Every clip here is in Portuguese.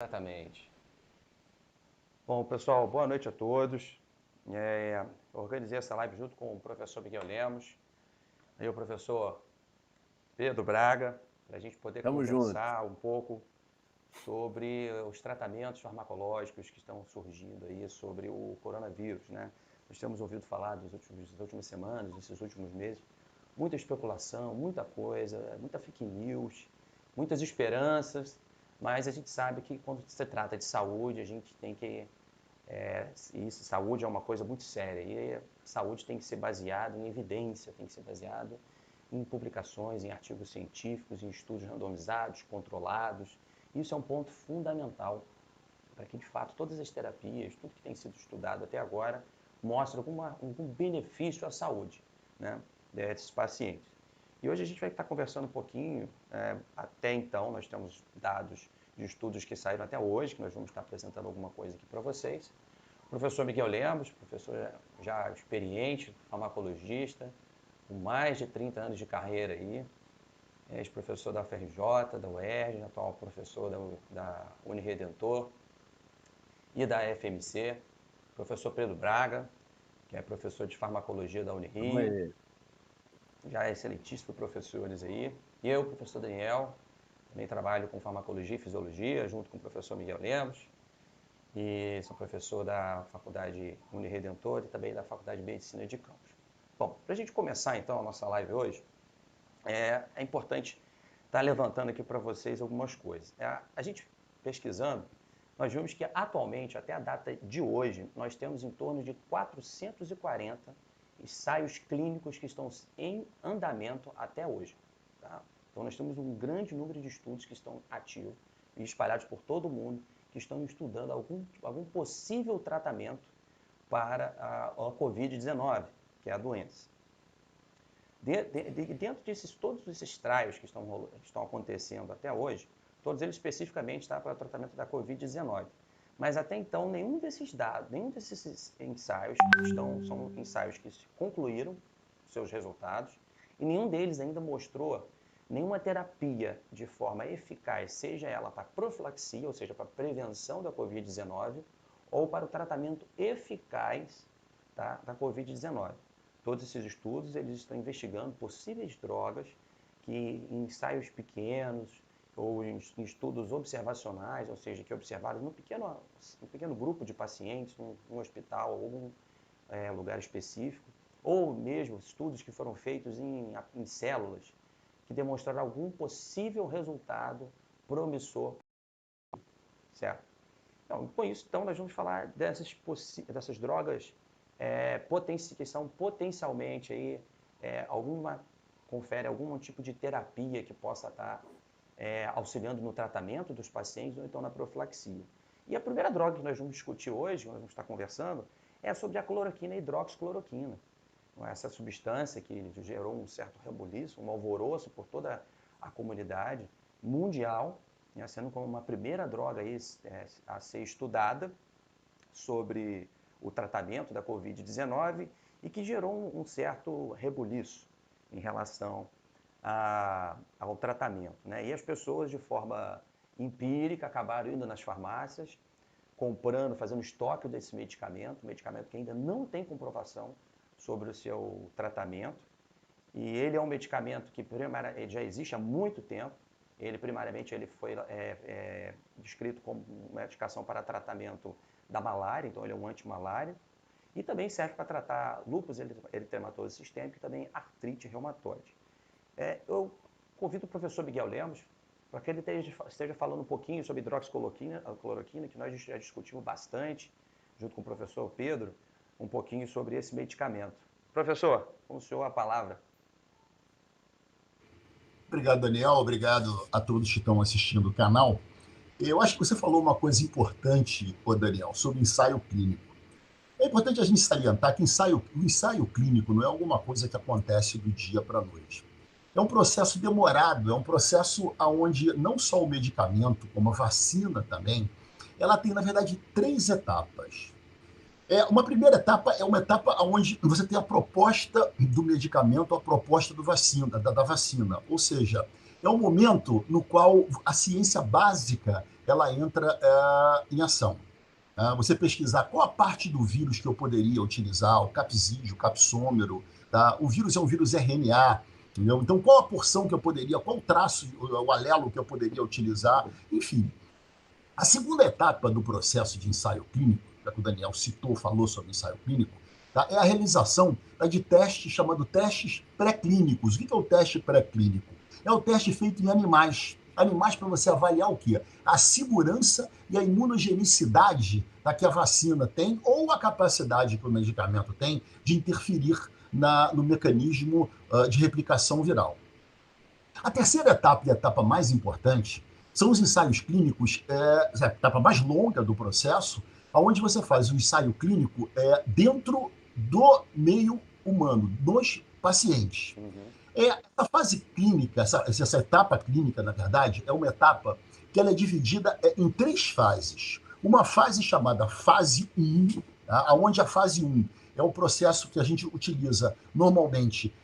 Exatamente. Bom, pessoal, boa noite a todos. Eu organizei essa live junto com o professor Miguel Lemos e o professor Pedro Braga, para a gente poder Tamo conversar um pouco sobre os tratamentos farmacológicos que estão surgindo aí sobre o coronavírus, né? Nós temos ouvido falar das últimas semanas, desses últimos meses, muita especulação, muita coisa, muita fake news, muitas esperanças, mas a gente sabe que quando se trata de saúde, a gente tem que... saúde é uma coisa muito séria e saúde tem que ser baseada em evidência, tem que ser baseada em publicações, em artigos científicos, em estudos randomizados, controlados. Isso é um ponto fundamental para que, de fato, todas as terapias, tudo que tem sido estudado até agora, mostre algum benefício à saúde, né, desses pacientes. E hoje a gente vai estar conversando um pouquinho, até então nós temos dados de estudos que saíram até hoje, que nós vamos estar apresentando alguma coisa aqui para vocês. O professor Miguel Lemos, professor já experiente, farmacologista, com mais de 30 anos de carreira aí, ex-professor da UFRJ, da UERJ, atual professor da Uniredentor e da FMC, professor Pedro Braga, que é professor de farmacologia da Unirio, já excelentíssimos professores aí, e eu, professor Daniel, também trabalho com farmacologia e fisiologia, junto com o professor Miguel Lemos, e sou professor da Faculdade Uniredentor e também da Faculdade de Medicina de Campos. Bom, para a gente começar então a nossa live hoje, é importante estar levantando aqui para vocês algumas coisas. A gente pesquisando, nós vimos que atualmente, até a data de hoje, nós temos em torno de 440 ensaios clínicos que estão em andamento até hoje. Tá? Então nós temos um grande número de estudos que estão ativos e espalhados por todo o mundo, que estão estudando algum possível tratamento para a Covid-19, que é a doença. Dentro desses, todos esses trials que estão acontecendo até hoje, todos eles especificamente para o tratamento da Covid-19. Mas até então, nenhum desses dados, nenhum desses ensaios são ensaios que concluíram seus resultados e nenhum deles ainda mostrou nenhuma terapia de forma eficaz, seja ela para profilaxia, ou seja, para prevenção da Covid-19, ou para o tratamento eficaz, tá, da Covid-19. Todos esses estudos eles estão investigando possíveis drogas que em ensaios pequenos ou em estudos observacionais, ou seja, que observaram num pequeno grupo de pacientes, num hospital ou algum lugar específico, ou mesmo estudos que foram feitos em células, que demonstraram algum possível resultado promissor, certo? Então, com isso, nós vamos falar dessas drogas que são potencialmente aí, confere algum tipo de terapia que possa estar auxiliando no tratamento dos pacientes ou então na profilaxia. E a primeira droga que nós vamos discutir hoje, que nós vamos estar conversando, é sobre a cloroquina e hidroxicloroquina. Essa substância que gerou um certo rebuliço, um alvoroço por toda a comunidade mundial, né, sendo como uma primeira droga aí, a ser estudada sobre o tratamento da Covid-19 e que gerou um certo rebuliço em relação ao tratamento, né? E as pessoas, de forma empírica, acabaram indo nas farmácias, comprando, fazendo estoque desse medicamento que ainda não tem comprovação sobre o seu tratamento. E ele é um medicamento que ele já existe há muito tempo. Primariamente, ele foi descrito como uma medicação para tratamento da malária, então ele é um antimalária. E também serve para tratar lúpus eritematoso sistêmico e também artrite reumatoide. Eu convido o professor Miguel Lemos para que ele esteja falando um pouquinho sobre hidroxicloroquina, que nós já discutimos bastante, junto com o professor Pedro, um pouquinho sobre esse medicamento. Professor, com o senhor a palavra. Obrigado, Daniel. Obrigado a todos que estão assistindo o canal. Eu acho que você falou uma coisa importante, Daniel, sobre ensaio clínico. É importante a gente salientar que o ensaio clínico não é alguma coisa que acontece do dia para a noite. É um processo demorado, é um processo onde não só o medicamento, como a vacina também, ela tem, na verdade, 3 etapas. Uma primeira etapa é uma etapa onde você tem a proposta do medicamento, a proposta da vacina. Ou seja, é o momento no qual a ciência básica ela entra em ação. Você pesquisar qual a parte do vírus que eu poderia utilizar, o capsídeo, o capsômero, tá? O vírus é um vírus RNA, entendeu? Então, qual a porção que eu poderia, qual o traço, o alelo que eu poderia utilizar, enfim. A segunda etapa do processo de ensaio clínico, já que o Daniel citou, falou sobre ensaio clínico, tá? É a realização de testes chamado testes pré-clínicos. O que é o teste pré-clínico? É o teste feito em animais. Animais para você avaliar o quê? A segurança e a imunogenicidade que a vacina tem ou a capacidade que o medicamento tem de interferir no mecanismo de replicação viral. A terceira etapa, e a etapa mais importante, são os ensaios clínicos, a etapa mais longa do processo, onde você faz o ensaio clínico dentro do meio humano, dos pacientes. Essa fase clínica, essa etapa clínica, na verdade, é uma etapa que ela é dividida em 3 fases. Uma fase chamada fase 1, tá? Onde a fase 1 é o processo que a gente utiliza normalmente,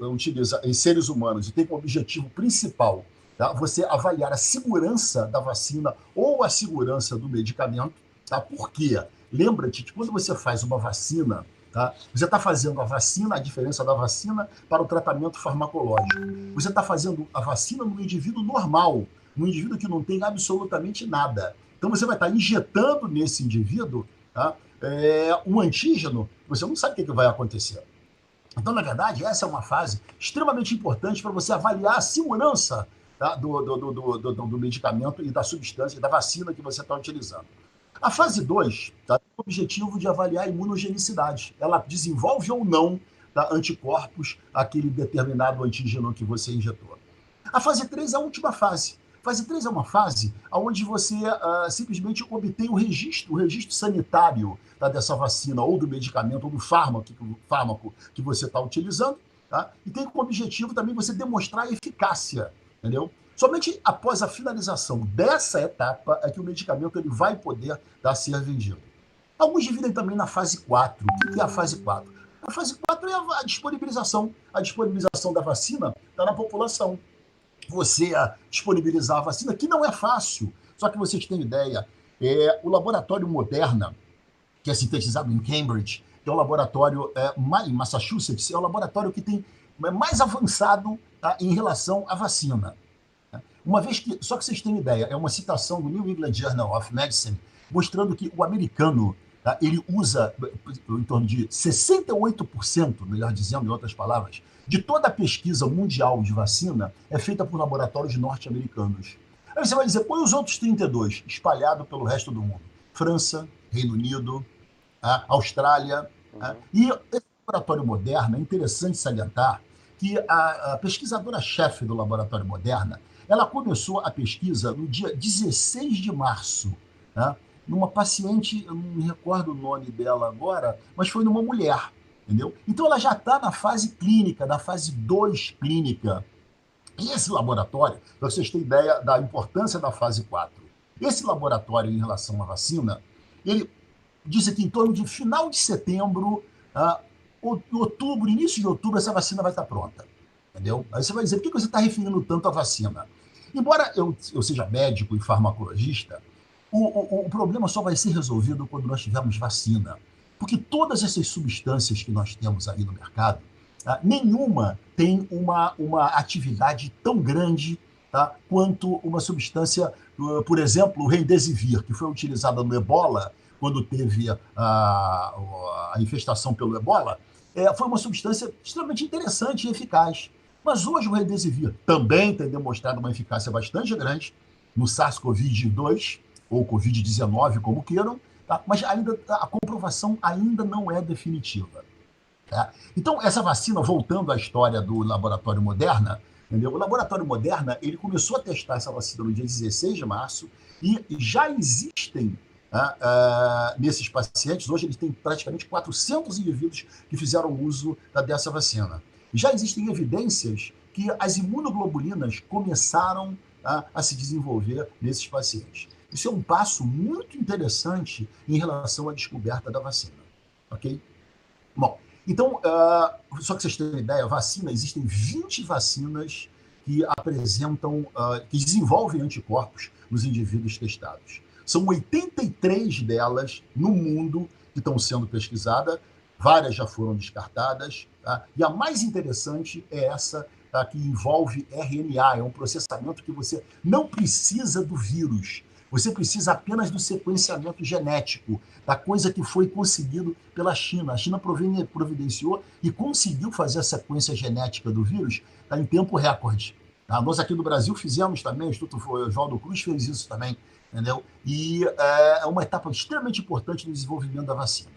utiliza em seres humanos, e tem como objetivo principal, tá? Você avaliar a segurança da vacina ou a segurança do medicamento. Tá? Por quê? Lembra-te que quando você faz uma vacina, tá? Você está fazendo a vacina, a diferença da vacina para o tratamento farmacológico. Você está fazendo a vacina no indivíduo normal, no indivíduo que não tem absolutamente nada. Então você vai estar injetando nesse indivíduo, tá? Um antígeno, você não sabe o que vai acontecer. Então, na verdade, essa é uma fase extremamente importante para você avaliar a segurança, tá? do medicamento e da substância, da vacina que você está utilizando. A fase 2 tá, tem o objetivo de avaliar a imunogenicidade. Ela desenvolve ou não, tá, anticorpos àquele determinado antígeno que você injetou. A fase 3 é a última fase. Fase 3 é uma fase onde você simplesmente obtém o registro sanitário, tá, dessa vacina, ou do medicamento, ou do fármaco que você está utilizando, tá? E tem como objetivo também você demonstrar a eficácia, entendeu? Somente após a finalização dessa etapa é que o medicamento ele vai poder ser vendido. Alguns dividem também na fase 4. O que é a fase 4? A fase 4 é a disponibilização da vacina tá, na população. Você disponibilizar a vacina, que não é fácil, só que vocês têm ideia, o laboratório Moderna, que é sintetizado em Cambridge, que é um laboratório em Massachusetts, é o laboratório que tem mais avançado, tá, em relação à vacina. Uma vez que, só que vocês têm ideia, é uma citação do New England Journal of Medicine, mostrando que o americano, tá, ele usa em torno de 68%, melhor dizendo, em outras palavras, de toda a pesquisa mundial de vacina é feita por laboratórios norte-americanos. Aí você vai dizer, põe os outros 32 espalhados pelo resto do mundo. França, Reino Unido, Austrália. E esse laboratório Moderna, é interessante salientar que a pesquisadora-chefe do laboratório Moderna, ela começou a pesquisa no dia 16 de março, tá? Numa paciente, eu não me recordo o nome dela agora, mas foi numa mulher, entendeu? Então ela já está na fase clínica, na fase 2 clínica. E esse laboratório, para vocês terem ideia da importância da fase 4, esse laboratório em relação à vacina, ele diz que em torno de final de setembro, outubro, início de outubro, essa vacina vai estar pronta. Entendeu? Aí você vai dizer, por que você está referindo tanto à vacina? Embora eu seja médico e farmacologista, o problema só vai ser resolvido quando nós tivermos vacina. Porque todas essas substâncias que nós temos aí no mercado, nenhuma tem uma atividade tão grande, tá, quanto uma substância, por exemplo, o Remdesivir, que foi utilizada no Ebola, quando teve a infestação pelo Ebola, foi uma substância extremamente interessante e eficaz. Mas hoje o Remdesivir também tem demonstrado uma eficácia bastante grande no SARS-CoV-2, ou Covid-19, como queiram, tá? Mas ainda, a comprovação ainda não é definitiva. Tá? Então, essa vacina, voltando à história do laboratório Moderna, entendeu? O laboratório Moderna ele começou a testar essa vacina no dia 16 de março e já existem nesses pacientes, hoje eles têm praticamente 400 indivíduos que fizeram uso dessa vacina. Já existem evidências que as imunoglobulinas começaram a se desenvolver nesses pacientes. Isso é um passo muito interessante em relação à descoberta da vacina. Ok? Bom, então, só que vocês terem uma ideia, existem 20 vacinas que apresentam, que desenvolvem anticorpos nos indivíduos testados. São 83 delas no mundo que estão sendo pesquisadas, várias já foram descartadas, tá? E a mais interessante é essa, tá? Que envolve RNA, é um processamento que você não precisa do vírus, você precisa apenas do sequenciamento genético, da coisa que foi conseguido pela China. A China providenciou e conseguiu fazer a sequência genética do vírus, tá, em tempo recorde. Tá? Nós aqui no Brasil fizemos também, o Instituto Oswaldo Cruz fez isso também, entendeu? E é uma etapa extremamente importante no desenvolvimento da vacina.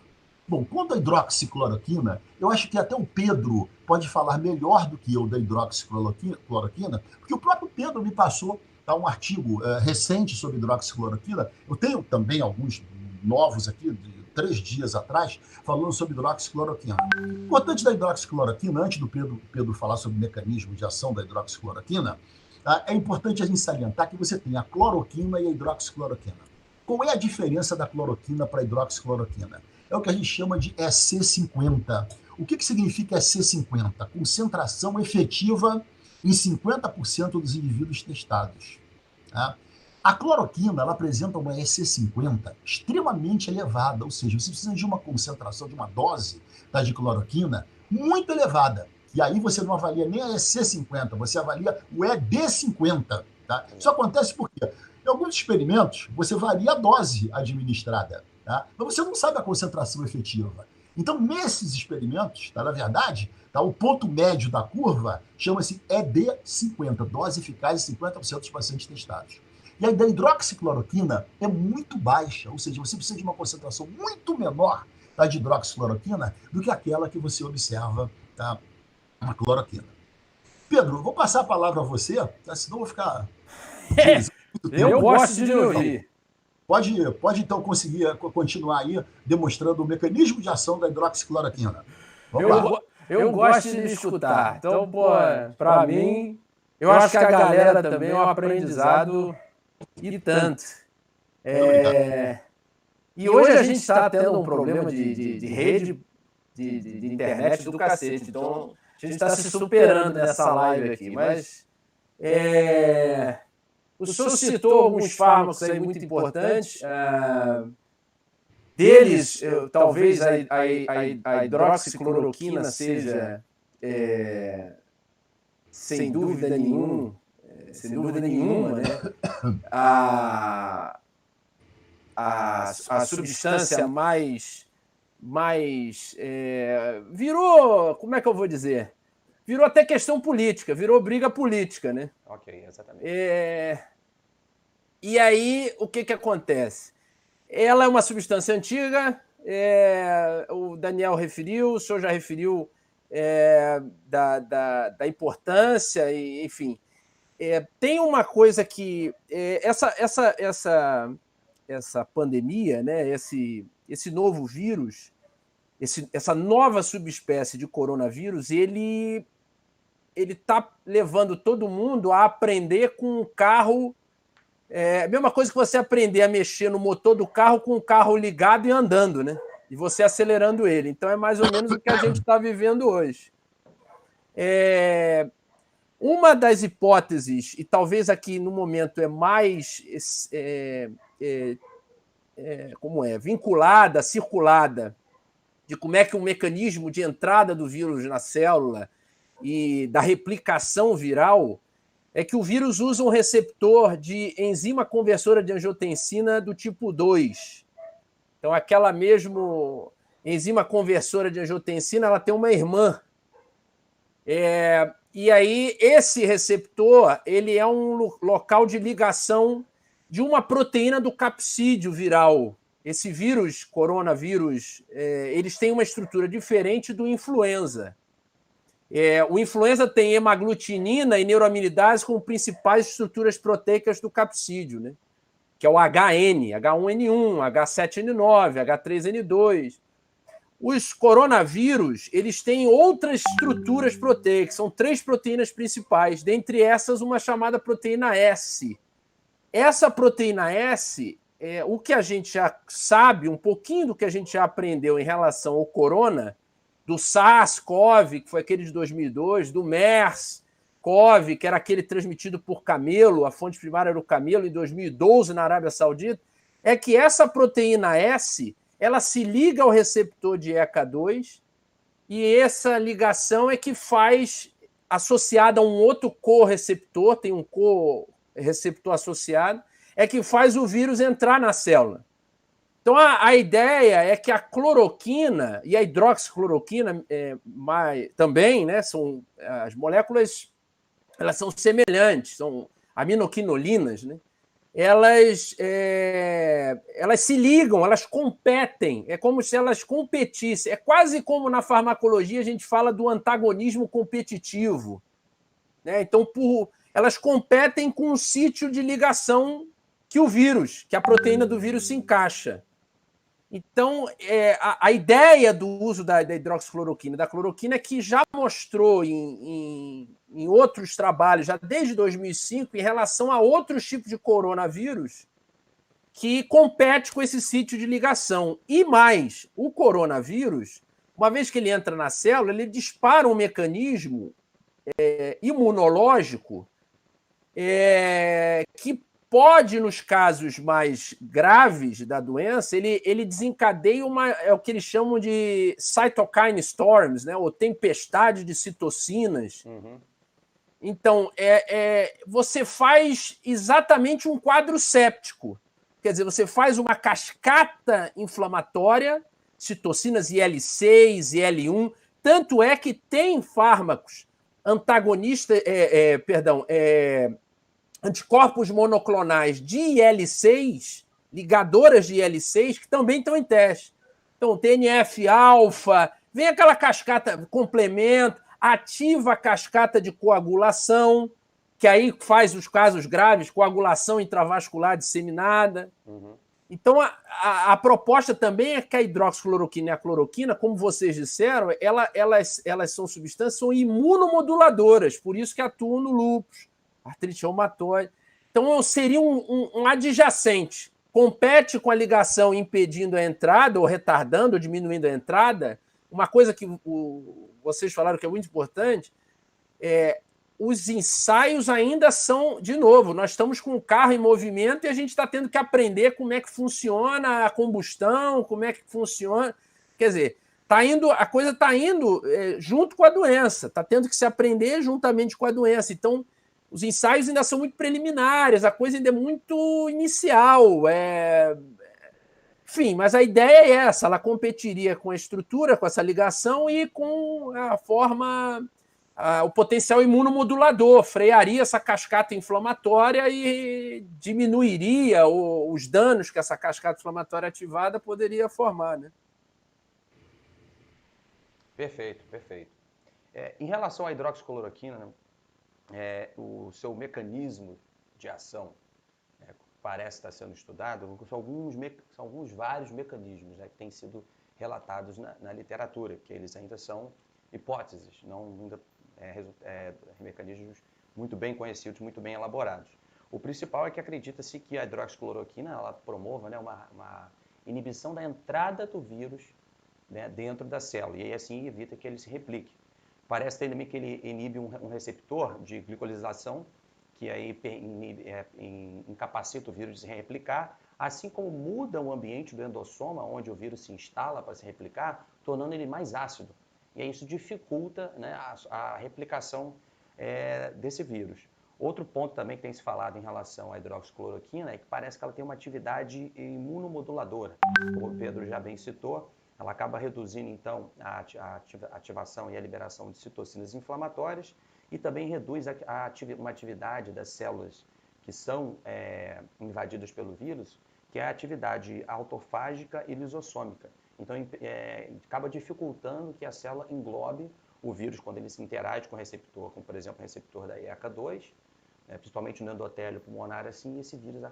Bom, quanto à hidroxicloroquina, eu acho que até o Pedro pode falar melhor do que eu da hidroxicloroquina, porque o próprio Pedro me passou, tá, um artigo recente sobre hidroxicloroquina. Eu tenho também alguns novos aqui, de 3 dias atrás, falando sobre hidroxicloroquina. O importante da hidroxicloroquina, antes do Pedro falar sobre o mecanismo de ação da hidroxicloroquina, tá, é importante a gente salientar que você tem a cloroquina e a hidroxicloroquina. Qual é a diferença da cloroquina para a hidroxicloroquina? É o que a gente chama de EC50. O que significa EC50? Concentração efetiva em 50% dos indivíduos testados. Tá? A cloroquina, ela apresenta uma EC50 extremamente elevada, ou seja, você precisa de uma concentração, de uma dose, tá, de cloroquina muito elevada. E aí você não avalia nem a EC50, você avalia o ED50. Tá? Isso acontece porque, em alguns experimentos, você varia a dose administrada, tá? Mas você não sabe a concentração efetiva. Então, nesses experimentos, tá, na verdade, tá, o ponto médio da curva chama-se ED50, dose eficaz em 50% dos pacientes testados. E a da hidroxicloroquina é muito baixa, ou seja, você precisa de uma concentração muito menor, tá, de hidroxicloroquina do que aquela que você observa, tá, na cloroquina. Pedro, vou passar a palavra a você, tá, senão eu vou ficar... Eu gosto de lhe ouvir. Pode então conseguir continuar aí demonstrando o mecanismo de ação da hidroxicloroquina. Eu gosto de lhe escutar. Então, para mim, eu acho que a galera também é um aprendizado e tanto. E hoje a gente está tendo um problema de rede de internet do cacete. Então, a gente está se superando nessa live aqui. Mas o senhor citou alguns fármacos aí muito importantes. Deles, talvez a hidroxicloroquina seja, sem dúvida nenhuma, né, a substância mais virou, como é que eu vou dizer? Virou até questão política, virou briga política, né? Ok, exatamente. E aí, o que acontece? Ela é uma substância antiga, o Daniel referiu, o senhor já referiu da importância, e, enfim. Tem uma coisa que... essa pandemia, né, esse novo vírus, essa nova subespécie de coronavírus, ele está levando todo mundo a aprender com um carro... a mesma coisa que você aprender a mexer no motor do carro com o carro ligado e andando, né? E você acelerando ele. Então é mais ou menos o que a gente está vivendo hoje. Uma das hipóteses, e talvez aqui no momento é mais vinculada, circulada, de como é que o mecanismo de entrada do vírus na célula e da replicação viral é que o vírus usa um receptor de enzima conversora de angiotensina do tipo 2. Então, aquela mesmo enzima conversora de angiotensina, ela tem uma irmã. E aí, esse receptor, ele é um local de ligação de uma proteína do capsídeo viral. Esse vírus, coronavírus, eles têm uma estrutura diferente do influenza. O influenza tem hemaglutinina e neuroaminidase como principais estruturas proteicas do capsídeo, né? Que é o HN, H1N1, H7N9, H3N2. Os coronavírus, eles têm outras estruturas proteicas, são 3 proteínas principais, dentre essas uma chamada proteína S. Essa proteína S, o que a gente já sabe, um pouquinho do que a gente já aprendeu em relação ao corona, do SARS-CoV, que foi aquele de 2002, do MERS, SARS-CoV, que era aquele transmitido por camelo, a fonte primária era o camelo, em 2012 na Arábia Saudita, é que essa proteína S, ela se liga ao receptor de ECA2 e essa ligação é que faz, associada a um outro co-receptor, tem um co-receptor associado, é que faz o vírus entrar na célula. Então, a ideia é que a cloroquina e a hidroxicloroquina também, né, são, as moléculas, elas são semelhantes, são aminoquinolinas, né? Elas se ligam, elas competem, é como se elas competissem. É quase como na farmacologia a gente fala do antagonismo competitivo, né? Então, elas competem com um sítio de ligação que a proteína do vírus se encaixa. Então, a ideia do uso da hidroxicloroquina, da cloroquina, é que já mostrou em outros trabalhos, já desde 2005, em relação a outros tipos de coronavírus, que compete com esse sítio de ligação. E mais, o coronavírus, uma vez que ele entra na célula, ele dispara um mecanismo imunológico que pode, nos casos mais graves da doença, ele desencadeia o que eles chamam de cytokine storms, né? Ou tempestade de citocinas. Uhum. Então, você faz exatamente um quadro séptico. Quer dizer, você faz uma cascata inflamatória, citocinas IL-6, IL-1, tanto é que tem fármacos antagonistas, anticorpos monoclonais de IL-6, ligadoras de IL-6, que também estão em teste. Então, TNF-alfa, vem aquela cascata, complemento, ativa a cascata de coagulação, que aí faz os casos graves, coagulação intravascular disseminada. Uhum. Então, a proposta também é que a hidroxicloroquina e a cloroquina, como vocês disseram, elas são substâncias, são imunomoduladoras, por isso que atuam no lúpus, artrite reumatoide. Então, seria um adjacente. Compete com a ligação impedindo a entrada, ou retardando, ou diminuindo a entrada. Uma coisa que vocês falaram que é muito importante, os ensaios ainda são, de novo, nós estamos com o carro em movimento e a gente está tendo que aprender como é que funciona a combustão, como é que funciona. Quer dizer, a coisa está indo junto com a doença, está tendo que se aprender juntamente com a doença. Então, os ensaios ainda são muito preliminares, a coisa ainda é muito inicial. Enfim, mas a ideia é essa, ela competiria com a estrutura, com essa ligação e com a forma, o potencial imunomodulador, frearia essa cascata inflamatória e diminuiria os danos que essa cascata inflamatória ativada poderia formar, né? Perfeito, perfeito. Em relação à hidroxicloroquina, né, o seu mecanismo de ação parece estar sendo estudado, são alguns vários mecanismos, né, que têm sido relatados na literatura, que eles ainda são hipóteses, não ainda mecanismos muito bem conhecidos, muito bem elaborados. O principal é que acredita-se que a hidroxicloroquina ela promova, né, uma inibição da entrada do vírus, né, dentro da célula, e aí assim evita que ele se replique. Parece também que ele inibe um receptor de glicolização, que aí incapacita o vírus de se replicar, assim como muda o ambiente do endossoma, onde o vírus se instala para se replicar, tornando ele mais ácido. E aí isso dificulta, né, a replicação desse vírus. Outro ponto também que tem se falado em relação à hidroxicloroquina é que parece que ela tem uma atividade imunomoduladora. Como o Pedro já bem citou, ela acaba reduzindo, então, a ativação e a liberação de citocinas inflamatórias e também reduz uma atividade das células que são invadidas pelo vírus, que é a atividade autofágica e lisossômica. Então, acaba dificultando que a célula englobe o vírus quando ele se interage com o receptor, como, por exemplo, o receptor da ECA2, principalmente no endotélio pulmonar, assim, esse vírus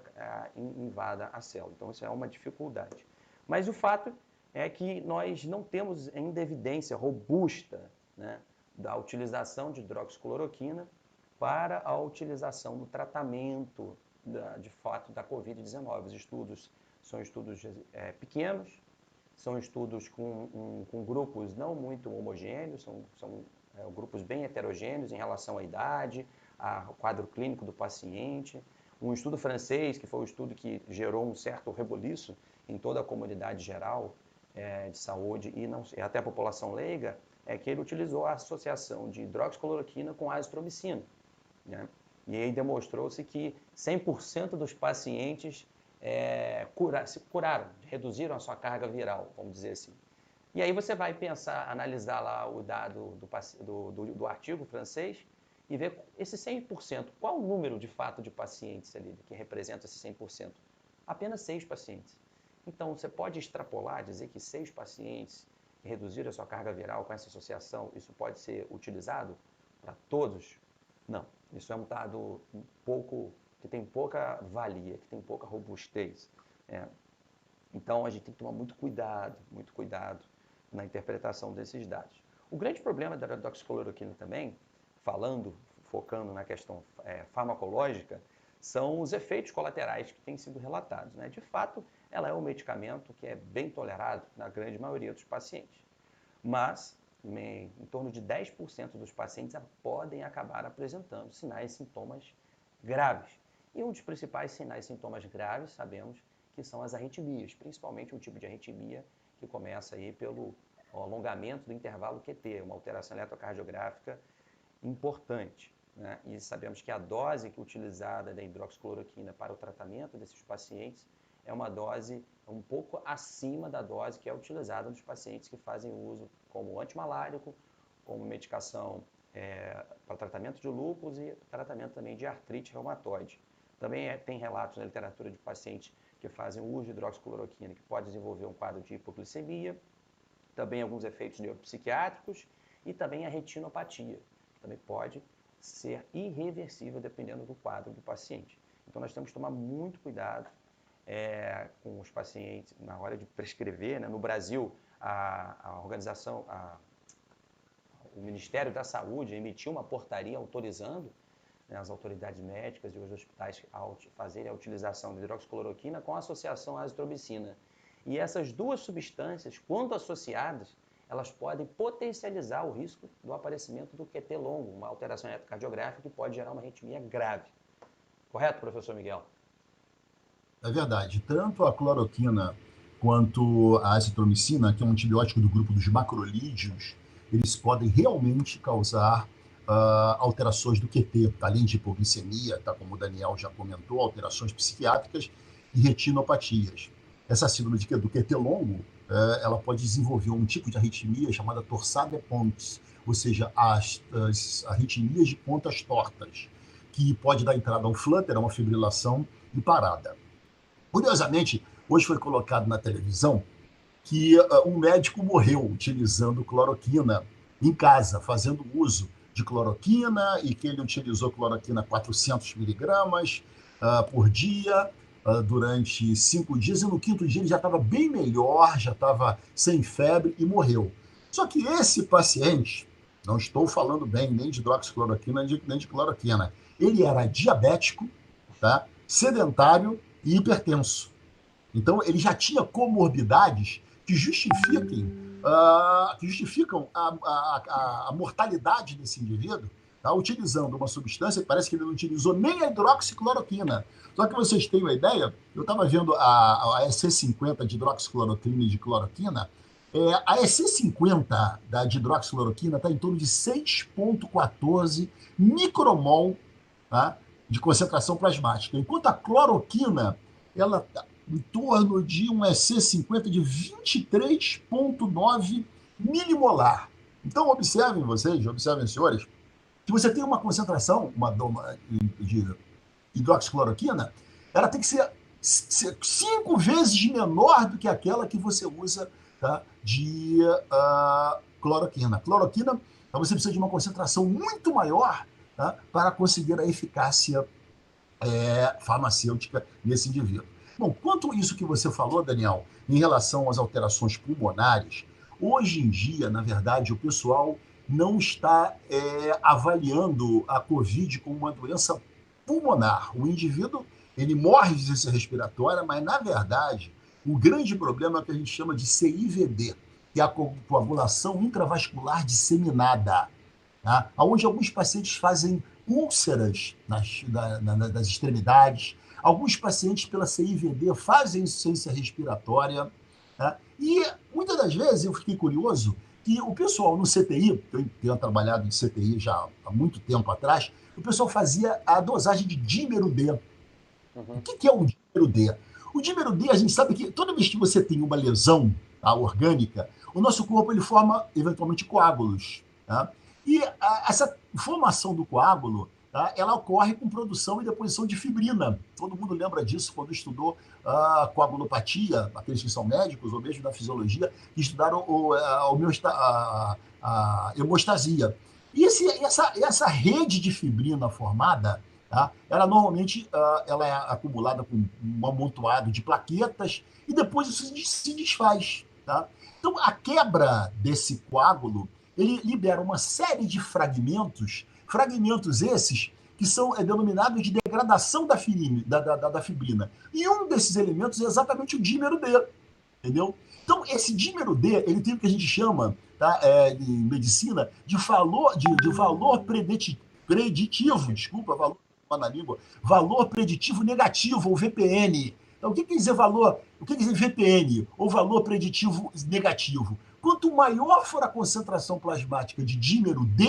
invada a célula. Então, isso é uma dificuldade. Mas o fato é que nós não temos ainda evidência robusta, né, da utilização de hidroxicloroquina para a utilização do tratamento de fato da Covid-19. Os estudos são estudos pequenos, são estudos com grupos não muito homogêneos, são grupos bem heterogêneos em relação à idade, ao quadro clínico do paciente. Um estudo francês, que foi o estudo que gerou um certo rebuliço em toda a comunidade geral de saúde e até a população leiga, é que ele utilizou a associação de hidroxicloroquina com azitromicina, né? E aí demonstrou-se que 100% dos pacientes se curaram, reduziram a sua carga viral, vamos dizer assim. E aí você vai pensar, analisar lá o dado do artigo francês e ver esse 100%, qual o número de fato de pacientes ali que representa esse 100%? Apenas 6 pacientes. Então, você pode extrapolar, dizer que 6 pacientes que reduziram a sua carga viral com essa associação, isso pode ser utilizado para todos? Não. Isso é um dado que tem pouca valia, que tem pouca robustez. Então, a gente tem que tomar muito cuidado na interpretação desses dados. O grande problema da hidroxicloroquina também, focando na questão farmacológica, são os efeitos colaterais que têm sido relatados, né? De fato, ela é um medicamento que é bem tolerado na grande maioria dos pacientes. Mas, em torno de 10% dos pacientes podem acabar apresentando sinais e sintomas graves. E um dos principais sinais e sintomas graves, sabemos, que são as arritmias, principalmente um tipo de arritmia que começa aí pelo alongamento do intervalo QT, uma alteração eletrocardiográfica importante, né? E sabemos que a dose utilizada da hidroxicloroquina para o tratamento desses pacientes é uma dose um pouco acima da dose que é utilizada nos pacientes que fazem uso como antimalárico, como medicação para tratamento de lúpus e tratamento também de artrite reumatoide. Também tem relatos na literatura de pacientes que fazem uso de hidroxicloroquina que pode desenvolver um quadro de hipoglicemia, também alguns efeitos neuropsiquiátricos e também a retinopatia, que também pode ser irreversível dependendo do quadro do paciente. Então nós temos que tomar muito cuidado com os pacientes na hora de prescrever, né? No Brasil, o Ministério da Saúde emitiu uma portaria autorizando, né, as autoridades médicas e os hospitais a fazerem a utilização de hidroxicloroquina com associação à azitromicina. E essas duas substâncias, quando associadas, elas podem potencializar o risco do aparecimento do QT longo, uma alteração eletrocardiográfica que pode gerar uma arritmia grave. Correto, professor Miguel? É verdade. Tanto a cloroquina quanto a azitromicina, que é um antibiótico do grupo dos macrolídeos, eles podem realmente causar alterações do QT, além de hipoglicemia, tá, como o Daniel já comentou, alterações psiquiátricas e retinopatias. Essa síndrome do QT longo, ela pode desenvolver um tipo de arritmia chamada torsade pontis, ou seja, as arritmias de pontas tortas, que pode dar entrada a um flutter, a uma fibrilação e parada. Curiosamente, hoje foi colocado na televisão que um médico morreu utilizando cloroquina em casa, fazendo uso de cloroquina, e que ele utilizou cloroquina 400 miligramas por dia durante 5 dias, e no 5º dia ele já estava bem melhor, já estava sem febre e morreu. Só que esse paciente, não estou falando bem nem de hidroxicloroquina nem de cloroquina, ele era diabético, tá? Sedentário e hipertenso. Então, ele já tinha comorbidades que justificam a mortalidade desse indivíduo, tá? Utilizando uma substância que parece que ele não utilizou nem a hidroxicloroquina. Só que vocês tenham uma ideia, eu estava vendo a EC50 de hidroxicloroquina e de cloroquina, a EC50 de hidroxicloroquina está em torno de 6,14 micromol, tá, de concentração plasmática, enquanto a cloroquina ela está em torno de um EC50 de 23,9 milimolar. Então, observem, senhores, que você tem uma concentração de hidroxicloroquina, ela tem que ser 5 vezes menor do que aquela que você usa, tá, de cloroquina. Cloroquina, você precisa de uma concentração muito maior, tá, para conseguir a eficácia farmacêutica nesse indivíduo. Bom, quanto a isso que você falou, Daniel, em relação às alterações pulmonares, hoje em dia, na verdade, o pessoal não está avaliando a COVID como uma doença pulmonar. O indivíduo, ele morre de insuficiência respiratória, mas, na verdade, o grande problema é o que a gente chama de CIVD, que é a coagulação intravascular disseminada. tá? Onde alguns pacientes fazem úlceras das extremidades, alguns pacientes pela CIVD fazem insuficiência respiratória, tá? E muitas das vezes eu fiquei curioso que o pessoal no CTI, eu tenho trabalhado em CTI já há muito tempo atrás, o pessoal fazia a dosagem de dímero D. O que é o dímero D? O dímero D, a gente sabe que toda vez que você tem uma lesão, tá, orgânica, o nosso corpo ele forma eventualmente coágulos. Tá? E essa formação do coágulo, tá, ela ocorre com produção e deposição de fibrina. Todo mundo lembra disso quando estudou a coagulopatia, aqueles que são médicos ou mesmo da fisiologia, que estudaram a hemostasia. E essa rede de fibrina formada, tá, ela normalmente ela é acumulada com um amontoado de plaquetas e depois isso se desfaz. Tá? Então, a quebra desse coágulo, ele libera uma série de fragmentos esses que são denominados de degradação da fibrina. E um desses elementos é exatamente o dímero D, entendeu? Então, esse dímero D, ele tem o que a gente chama, tá, em medicina, de valor preditivo, desculpa, na língua, valor preditivo negativo, ou VPN. Então, o que quer dizer VPN, ou valor preditivo negativo? Quanto maior for a concentração plasmática de dímero D,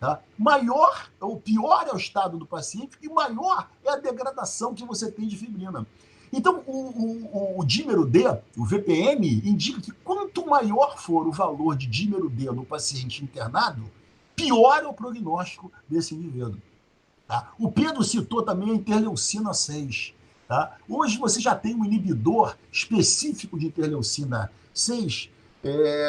tá, maior ou pior é o estado do paciente e maior é a degradação que você tem de fibrina. Então, o dímero D, o VPN, indica que quanto maior for o valor de dímero D no paciente internado, pior é o prognóstico desse indivíduo. Tá? O Pedro citou também a interleucina 6. Tá? Hoje você já tem um inibidor específico de interleucina 6,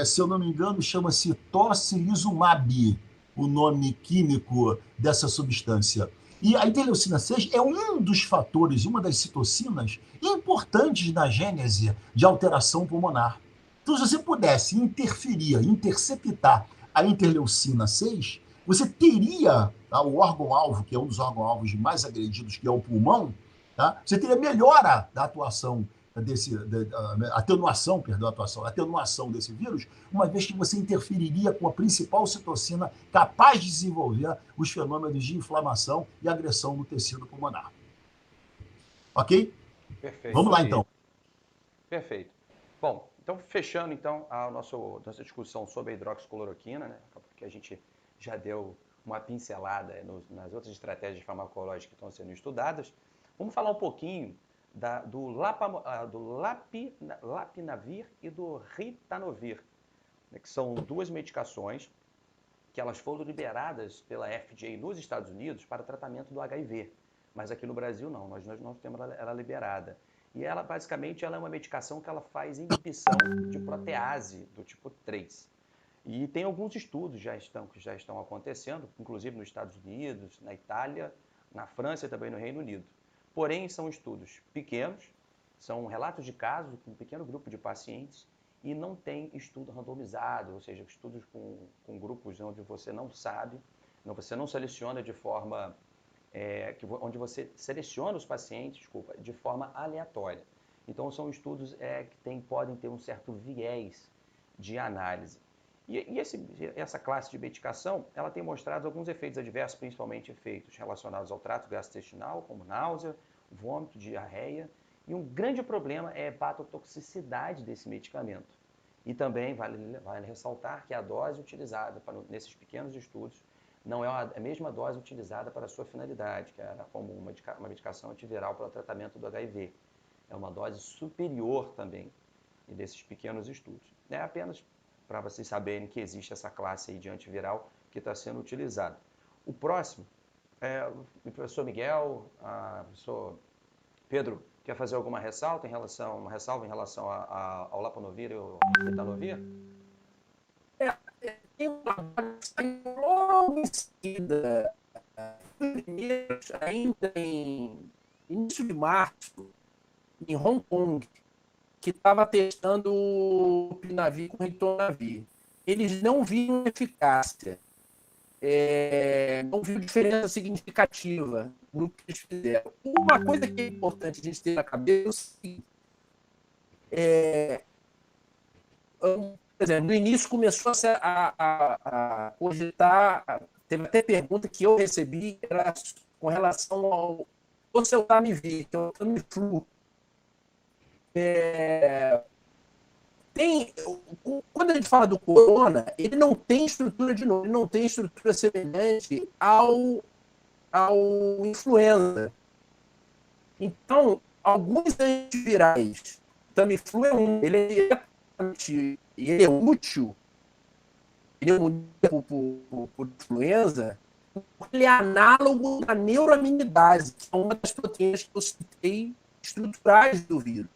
se eu não me engano, chama-se tocilizumab, o nome químico dessa substância. E a interleucina 6 é um dos fatores, uma das citocinas importantes na gênese de alteração pulmonar. Então, se você pudesse interceptar a interleucina 6, você teria, tá, o órgão-alvo, que é um dos órgãos-alvos mais agredidos, que é o pulmão, tá, você teria melhora da atuação atenuação desse vírus, uma vez que você interferiria com a principal citocina capaz de desenvolver os fenômenos de inflamação e agressão no tecido pulmonar. Ok? Perfeito. Vamos lá, então. Perfeito. Bom, então, fechando então a nossa discussão sobre a hidroxicloroquina, né, porque a gente já deu uma pincelada nas outras estratégias farmacológicas que estão sendo estudadas, vamos falar um pouquinho do Lapinavir e do Ritonavir, né, que são duas medicações que elas foram liberadas pela FDA nos Estados Unidos para tratamento do HIV, mas aqui no Brasil não, nós não temos ela liberada. E ela, basicamente, ela é uma medicação que ela faz inibição de protease do tipo 3. E tem alguns estudos que já estão acontecendo, inclusive nos Estados Unidos, na Itália, na França e também no Reino Unido. Porém, são estudos pequenos, são relatos de casos com um pequeno grupo de pacientes e não tem estudo randomizado, ou seja, estudos com grupos onde você não sabe, você não seleciona de forma, onde você seleciona os pacientes, de forma aleatória. Então, são estudos que podem ter um certo viés de análise. E essa classe de medicação, ela tem mostrado alguns efeitos adversos, principalmente efeitos relacionados ao trato gastrointestinal, como náusea, vômito, diarreia. E um grande problema é a hepatotoxicidade desse medicamento. E também vale ressaltar que a dose utilizada nesses pequenos estudos não é a mesma dose utilizada para a sua finalidade, que era como uma medicação antiviral para o tratamento do HIV. É uma dose superior também desses pequenos estudos. É apenas para vocês saberem que existe essa classe aí de antiviral que está sendo utilizada. O próximo é o professor Miguel, o professor Pedro, quer fazer alguma ressalva em relação ao Lapinavir e ao Ritonavir? Tem uma logo em seguida, ainda em início de março, em Hong Kong, que estava testando o Lapinavir com o Ritonavir. Eles não viram eficácia, não viram diferença significativa no grupo que eles fizeram. Uma coisa que é importante a gente ter na cabeça é o seguinte: exemplo, no início começou a cogitar, teve até pergunta que eu recebi, era com relação ao oseltamivir, que é o Tamiflu. Quando a gente fala do corona, ele não tem estrutura de novo, ele não tem estrutura semelhante ao influenza. Então, alguns antivirais, o Tamiflu é um, ele é útil, ele é útil por influenza, ele é análogo à neuraminidase, que é uma das proteínas que eu citei estruturais do vírus.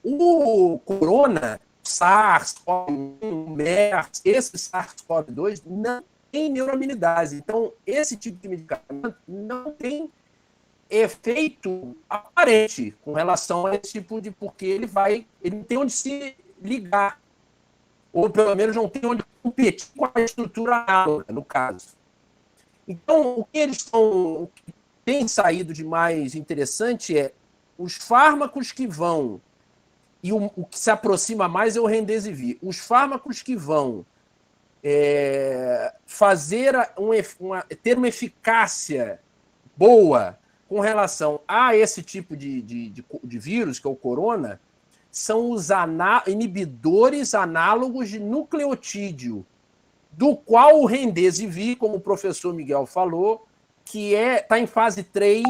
O corona, SARS-CoV-1, MERS, esse SARS-CoV-2 não tem neuraminidase. Então, esse tipo de medicamento não tem efeito aparente com relação a esse tipo de... Porque ele não tem onde se ligar. Ou, pelo menos, não tem onde competir com a estrutura análoga, no caso. Então, o que tem saído de mais interessante é os fármacos que vão... E o que se aproxima mais é o Remdesivir. Os fármacos que vão ter uma eficácia boa com relação a esse tipo de vírus, que é o corona, são os inibidores análogos de nucleotídeo, do qual o Remdesivir, como o professor Miguel falou, que está em fase 3,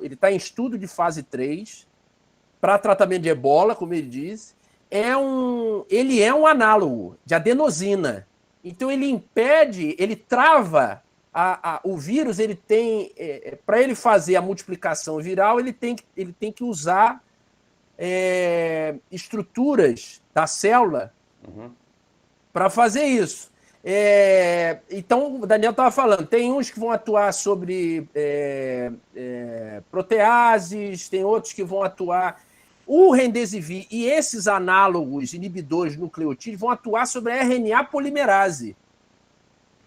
ele está em estudo de fase 3, para tratamento de ebola, como ele diz, ele é um análogo de adenosina. Então, ele trava o vírus, ele tem... para ele fazer a multiplicação viral, ele tem que usar estruturas da célula para fazer isso. Então, o Daniel estava falando, tem uns que vão atuar sobre proteases, tem outros que vão atuar... O Remdesivir e esses análogos inibidores de nucleotídeos vão atuar sobre a RNA polimerase.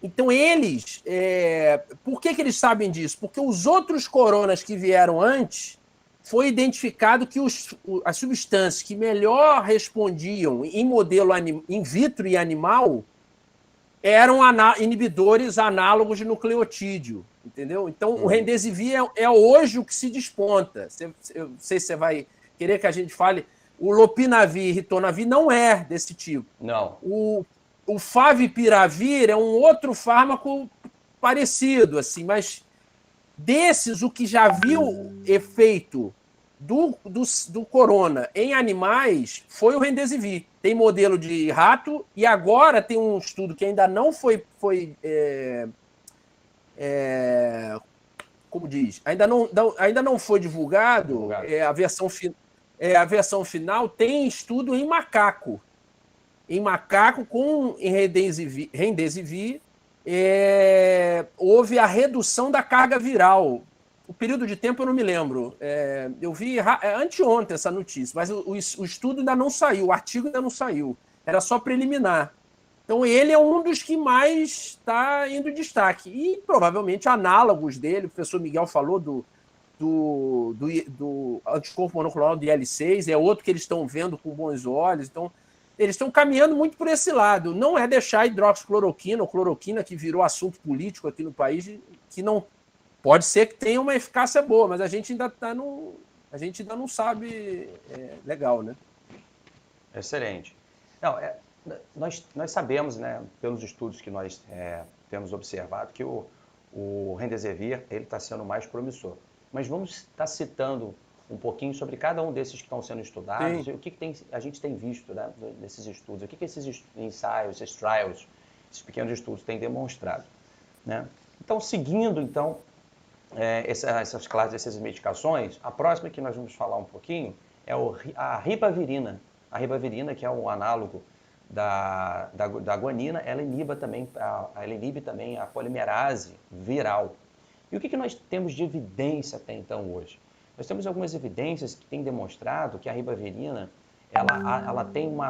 Então, eles... por que eles sabem disso? Porque os outros coronas que vieram antes, foi identificado que as substâncias que melhor respondiam em modelo in vitro e animal eram inibidores análogos de nucleotídeo, entendeu? Então, o Remdesivir é hoje o que se desponta. Eu não sei se você vai querer que a gente fale. O Lopinavir e Ritonavir não é desse tipo. Não. O Favipiravir é um outro fármaco parecido, assim, mas desses, o que já viu efeito do corona em animais foi o Remdesivir. Tem modelo de rato e agora tem um estudo que ainda não foi como diz, ainda não foi divulgado. A versão final tem estudo em macaco. Em macaco com Remdesivir, houve a redução da carga viral. O período de tempo eu não me lembro. Eu vi anteontem essa notícia, mas o estudo ainda não saiu, o artigo ainda não saiu. Era só preliminar. Então, ele é um dos que mais está indo em destaque. E, provavelmente, análogos dele, o professor Miguel falou do anticorpo monoclonal de IL-6, é outro que eles estão vendo com bons olhos. Então, eles estão caminhando muito por esse lado. Não é deixar a hidroxicloroquina ou cloroquina, que virou assunto político aqui no país, que não... Pode ser que tenha uma eficácia boa, mas a gente ainda não sabe legal, né? Excelente. Não, nós sabemos, né, pelos estudos que nós temos observado, que o Remdesivir está sendo mais promissor. Mas vamos estar citando um pouquinho sobre cada um desses que estão sendo estudados. Sim. E o que a gente tem visto, né, desses estudos, o que esses ensaios, esses trials, esses pequenos estudos têm demonstrado, né? Então, seguindo, essas classes, essas medicações, a próxima que nós vamos falar um pouquinho é a ribavirina. A ribavirina, que é um análogo da guanina, ela inibe também a polimerase viral. E o que nós temos de evidência até então hoje? Nós temos algumas evidências que têm demonstrado que a ribavirina ela tem uma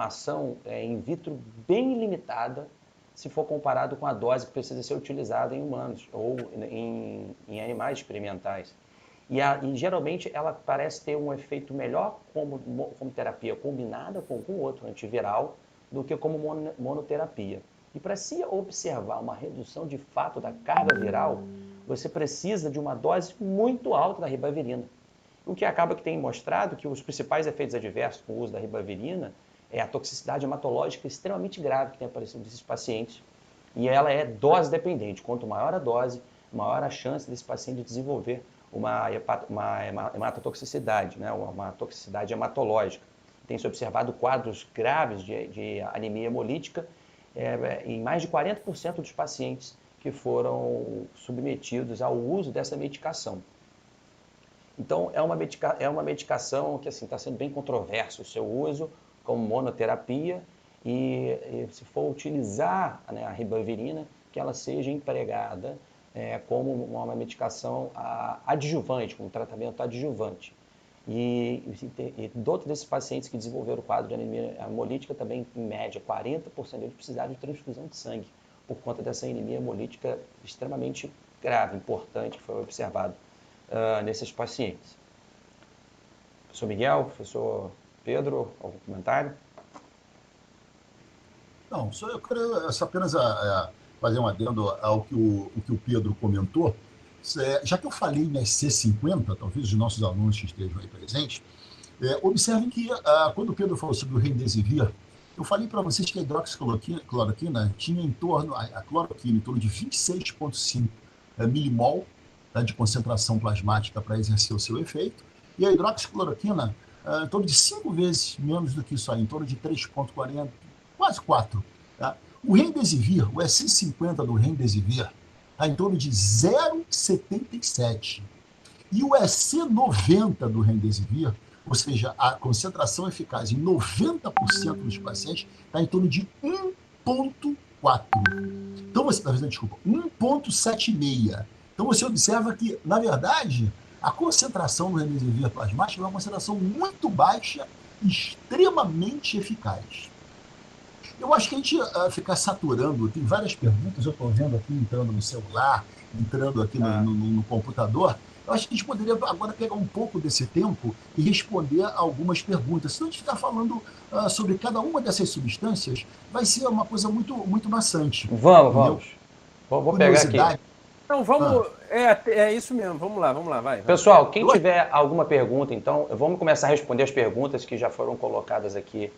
ação in vitro bem limitada se for comparado com a dose que precisa ser utilizada em humanos ou em animais experimentais. E geralmente ela parece ter um efeito melhor como terapia combinada com outro antiviral do que como monoterapia. E para se observar uma redução de fato da carga viral, você precisa de uma dose muito alta da ribavirina. O que acaba que tem mostrado que os principais efeitos adversos com o uso da ribavirina é a toxicidade hematológica extremamente grave que tem aparecido nesses pacientes. E ela é dose dependente. Quanto maior a dose, maior a chance desse paciente desenvolver uma hematotoxicidade, né? Uma toxicidade hematológica. Tem-se observado quadros graves de anemia hemolítica em mais de 40% dos pacientes que foram submetidos ao uso dessa medicação. Então, é uma medicação que está sendo bem controverso o seu uso como monoterapia e se for utilizar, né, a ribavirina, que ela seja empregada como uma medicação adjuvante, como tratamento adjuvante. E dentro desses pacientes que desenvolveram o quadro de anemia hemolítica, também, em média, 40% deles precisaram de transfusão de sangue, por conta dessa anemia hemolítica extremamente grave, importante, que foi observado nesses pacientes. Professor Miguel, professor Pedro, algum comentário? Não, eu quero apenas fazer um adendo ao que o Pedro comentou. Já que eu falei na SC50, talvez os nossos alunos que estejam aí presentes, observem que quando o Pedro falou sobre o Remdesivir, eu falei para vocês que a hidroxicloroquina tinha a cloroquina em torno de 26,5 milimol, tá, de concentração plasmática para exercer o seu efeito, e a hidroxicloroquina em torno de 5 vezes menos do que isso aí, em torno de 3,40, quase 4. Tá? O Remdesivir, o SC50 do Remdesivir, está em torno de 0,77. E o SC90 do Remdesivir, ou seja, a concentração eficaz em 90% dos pacientes, está em torno de 1,4. Então, você está fazendo, desculpa, 1,76. Então, você observa que, na verdade, a concentração do Remdesivir plasmático é uma concentração muito baixa e extremamente eficaz. Eu acho que a gente ficar saturando, tem várias perguntas, eu estou vendo aqui entrando no celular, entrando aqui no computador, eu acho que a gente poderia agora pegar um pouco desse tempo e responder algumas perguntas. Se a gente ficar falando sobre cada uma dessas substâncias, vai ser uma coisa muito, muito maçante. Vamos. Vou pegar aqui. Então, vamos... É isso mesmo, vamos lá, vai. Pessoal, quem tiver alguma pergunta, então, vamos começar a responder as perguntas que já foram colocadas aqui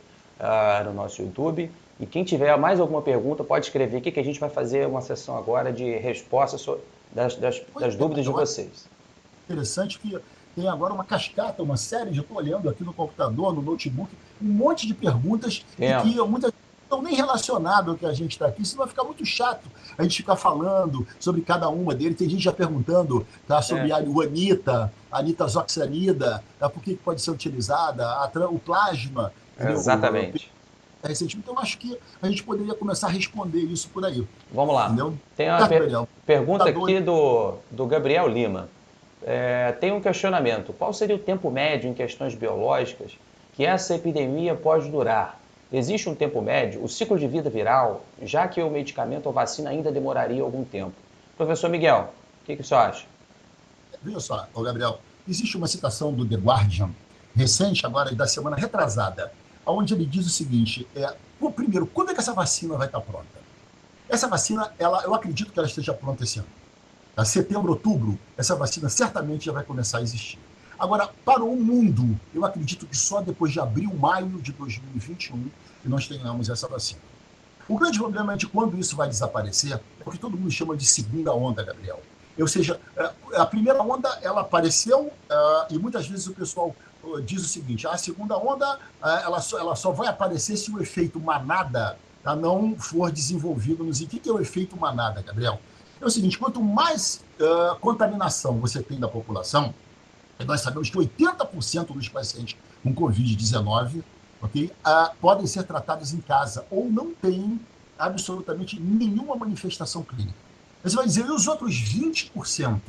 no nosso YouTube. E quem tiver mais alguma pergunta, pode escrever aqui, que a gente vai fazer uma sessão agora de respostas das dúvidas de vocês. Interessante que tem agora uma cascata, uma série, já estou olhando aqui no computador, no notebook, um monte de perguntas que muitas não nem relacionado ao que a gente está aqui, senão vai ficar muito chato a gente ficar falando sobre cada uma deles. Tem gente já perguntando, tá, sobre a nitazoxanida, tá, por que pode ser utilizada, o plasma. Exatamente. Então, acho que a gente poderia começar a responder isso por aí. Vamos lá. Entendeu? Tem uma pergunta aqui do Gabriel Lima. Tem um questionamento. Qual seria o tempo médio em questões biológicas que essa epidemia pode durar? Existe um tempo médio? O ciclo de vida viral, já que o medicamento ou vacina ainda demoraria algum tempo? Professor Miguel, o que o senhor acha? Veja só, Gabriel, existe uma citação do The Guardian, recente agora, da semana retrasada, onde ele diz o seguinte, primeiro, quando é que essa vacina vai estar pronta? Essa vacina, eu acredito que ela esteja pronta esse ano. Tá? Setembro, outubro, essa vacina certamente já vai começar a existir. Agora, para o mundo, eu acredito que só depois de abril, maio de 2021, que nós tenhamos essa vacina. O grande problema é de quando isso vai desaparecer, é o que todo mundo chama de segunda onda, Gabriel. Ou seja, a primeira onda, ela apareceu, e muitas vezes o pessoal diz o seguinte, a segunda onda ela só vai aparecer se o efeito manada não for desenvolvido nos... O que é o efeito manada, Gabriel? É o seguinte, quanto mais contaminação você tem da população, nós sabemos que 80% dos pacientes com Covid-19 podem ser tratados em casa ou não têm absolutamente nenhuma manifestação clínica. Você vai dizer, e os outros 20%?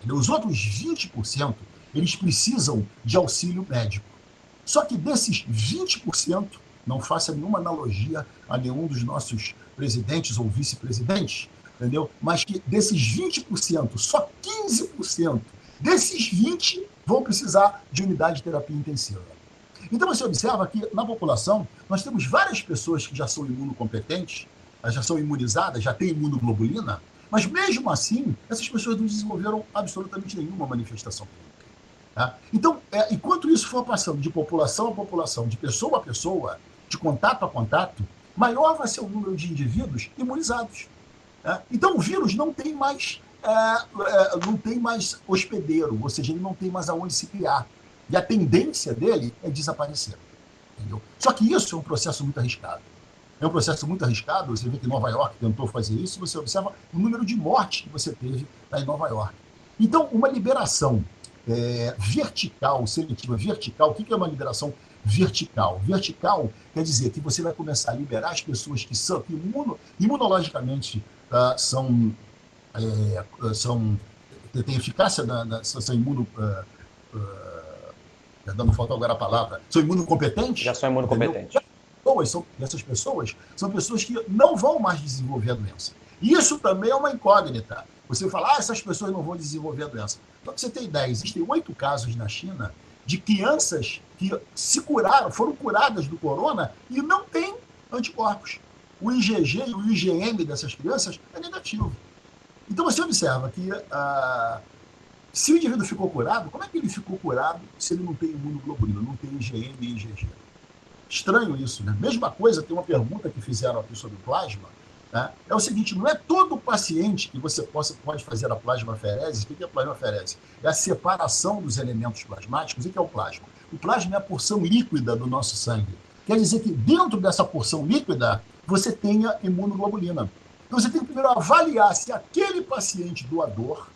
Os outros 20%, eles precisam de auxílio médico. Só que desses 20%, não faça nenhuma analogia a nenhum dos nossos presidentes ou vice-presidentes, entendeu? Mas que desses 20%, só 15% Desses 20 vão precisar de unidade de terapia intensiva. Então você observa que na população nós temos várias pessoas que já são imunocompetentes, já são imunizadas, já têm imunoglobulina, mas mesmo assim essas pessoas não desenvolveram absolutamente nenhuma manifestação clínica. Tá? Então, enquanto isso for passando de população a população, de pessoa a pessoa, de contato a contato, maior vai ser o número de indivíduos imunizados. Tá? Então o vírus não tem mais hospedeiro, ou seja, ele não tem mais aonde se criar. E a tendência dele é desaparecer. Entendeu? Só que isso é um processo muito arriscado. É um processo muito arriscado. Você vê que Nova York tentou fazer isso, você observa o número de mortes que você teve lá em Nova York. Então, uma liberação vertical, seletiva vertical, o que é uma liberação vertical? Vertical quer dizer que você vai começar a liberar as pessoas que são imunologicamente têm eficácia, são imuno... Não falta agora a palavra. São imunocompetentes? Já são imunocompetentes. Essas pessoas são pessoas que não vão mais desenvolver a doença. Isso também é uma incógnita. Você fala, essas pessoas não vão desenvolver a doença. Para você ter ideia, existem 8 casos na China de crianças que se curaram, foram curadas do corona e não têm anticorpos. O IgG e o IgM dessas crianças é negativo. Então você observa que se o indivíduo ficou curado, como é que ele ficou curado se ele não tem imunoglobulina, não tem IgM e IgG? Estranho isso, né? Mesma coisa, tem uma pergunta que fizeram aqui sobre o plasma, né? É o seguinte, não é todo paciente que você pode fazer a plasmaferese. O que é a plasmaferese? É a separação dos elementos plasmáticos. O que é o plasma? O plasma é a porção líquida do nosso sangue. Quer dizer que dentro dessa porção líquida, você tenha imunoglobulina. Então você tem que primeiro avaliar se aquele paciente doador,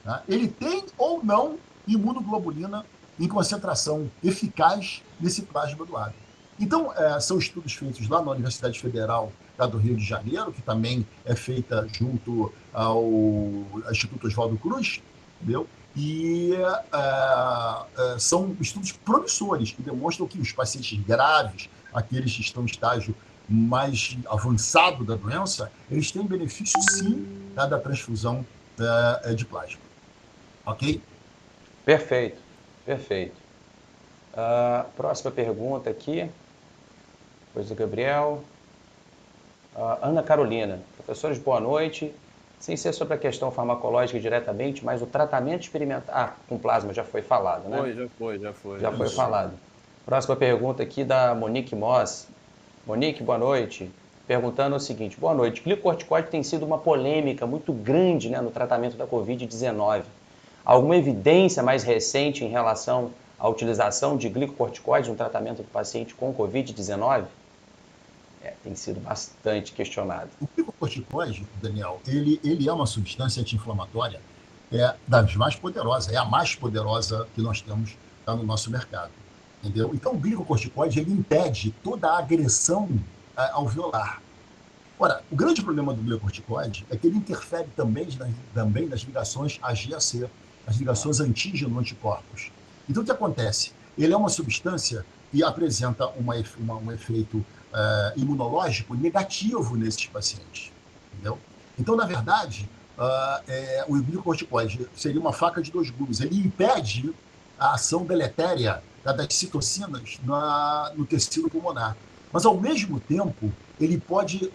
tá, ele tem ou não imunoglobulina em concentração eficaz nesse plasma doado. Então, são estudos feitos lá na Universidade Federal do Rio de Janeiro, que também é feita junto ao Instituto Oswaldo Cruz, entendeu? E são estudos promissores, que demonstram que os pacientes graves, aqueles que estão em estágio mais avançado da doença, eles têm benefício, sim, da transfusão de plasma. Ok? Perfeito, perfeito. Próxima pergunta aqui. Depois do Gabriel. Ana Carolina. Professores, boa noite. Sem ser sobre a questão farmacológica diretamente, mas o tratamento experimental... com plasma já foi falado, né? Já foi. Já foi falado. Próxima pergunta aqui da Monique Moss. Monique, boa noite. Perguntando o seguinte. Boa noite. Glicocorticoide tem sido uma polêmica muito grande, né, no tratamento da Covid-19. Alguma evidência mais recente em relação à utilização de glicocorticoides no tratamento do paciente com Covid-19? Tem sido bastante questionado. O glicocorticoide, Daniel, ele é uma substância anti-inflamatória das mais poderosas, é a mais poderosa que nós temos no nosso mercado. Entendeu? Então, o glicocorticoide ele impede toda a agressão alveolar. Ora, o grande problema do glicocorticoide é que ele interfere também nas ligações AGAC, as ligações antígeno-anticorpos. Então, o que acontece? Ele é uma substância que apresenta um efeito imunológico negativo nesses pacientes. Entendeu? Então, na verdade, o glicocorticoide seria uma faca de 2 gumes. Ele impede a ação deletéria das citocinas no tecido pulmonar. Mas, ao mesmo tempo, ele pode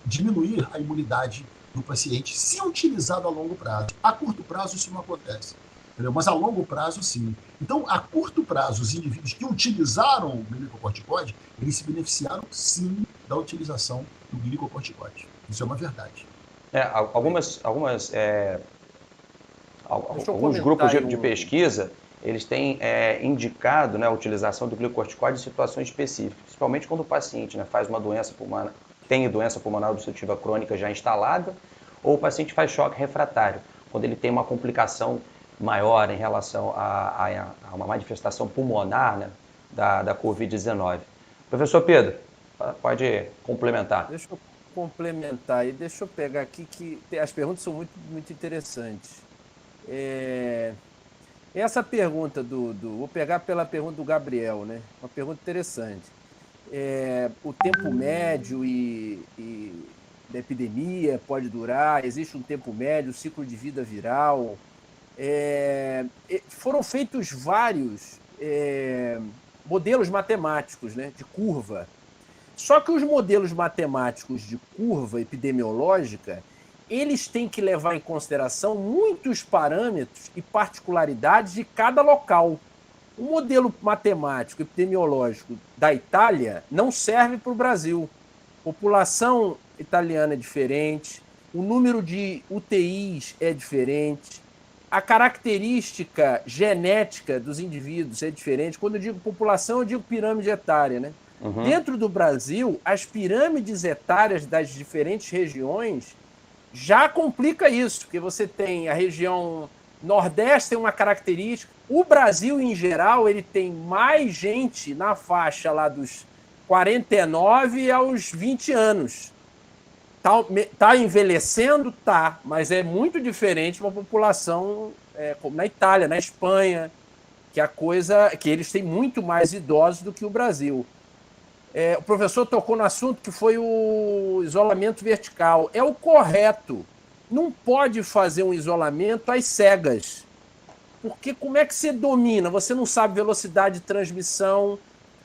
diminuir a imunidade do paciente se utilizado a longo prazo. A curto prazo, isso não acontece. Entendeu? Mas a longo prazo, sim. Então, a curto prazo, os indivíduos que utilizaram o glicocorticoide, eles se beneficiaram, sim, da utilização do glicocorticoide. Isso é uma verdade. Alguns grupos de pesquisa, eles têm indicado, né, a utilização do glicocorticoide em situações específicas, principalmente quando o paciente, né, faz uma doença pulmonar, tem doença pulmonar obstrutiva crônica já instalada, ou o paciente faz choque refratário, quando ele tem uma complicação maior em relação a uma manifestação pulmonar, né, da Covid-19. Professor Pedro, pode complementar. Deixa eu complementar e deixa eu pegar aqui que as perguntas são muito, muito interessantes. Essa pergunta vou pegar pela pergunta do Gabriel, né? Uma pergunta interessante. O tempo médio da epidemia pode durar? Existe um tempo médio, ciclo de vida viral? foram feitos vários modelos matemáticos, né, de curva. Só que os modelos matemáticos de curva epidemiológica, eles têm que levar em consideração muitos parâmetros e particularidades de cada local. O modelo matemático epidemiológico da Itália não serve para o Brasil. A população italiana é diferente, o número de UTIs é diferente, a característica genética dos indivíduos é diferente. Quando eu digo população, eu digo pirâmide etária, né? Uhum. Dentro do Brasil, as pirâmides etárias das diferentes regiões já complica isso, porque você tem a região Nordeste, tem uma característica. O Brasil, em geral, ele tem mais gente na faixa lá dos 49 aos 20 anos. Tá envelhecendo? Tá, mas é muito diferente uma população como na Itália, na Espanha, que eles têm muito mais idosos do que o Brasil. O professor tocou no assunto que foi o isolamento vertical. É o correto. Não pode fazer um isolamento às cegas. Porque como é que você domina? Você não sabe velocidade de transmissão,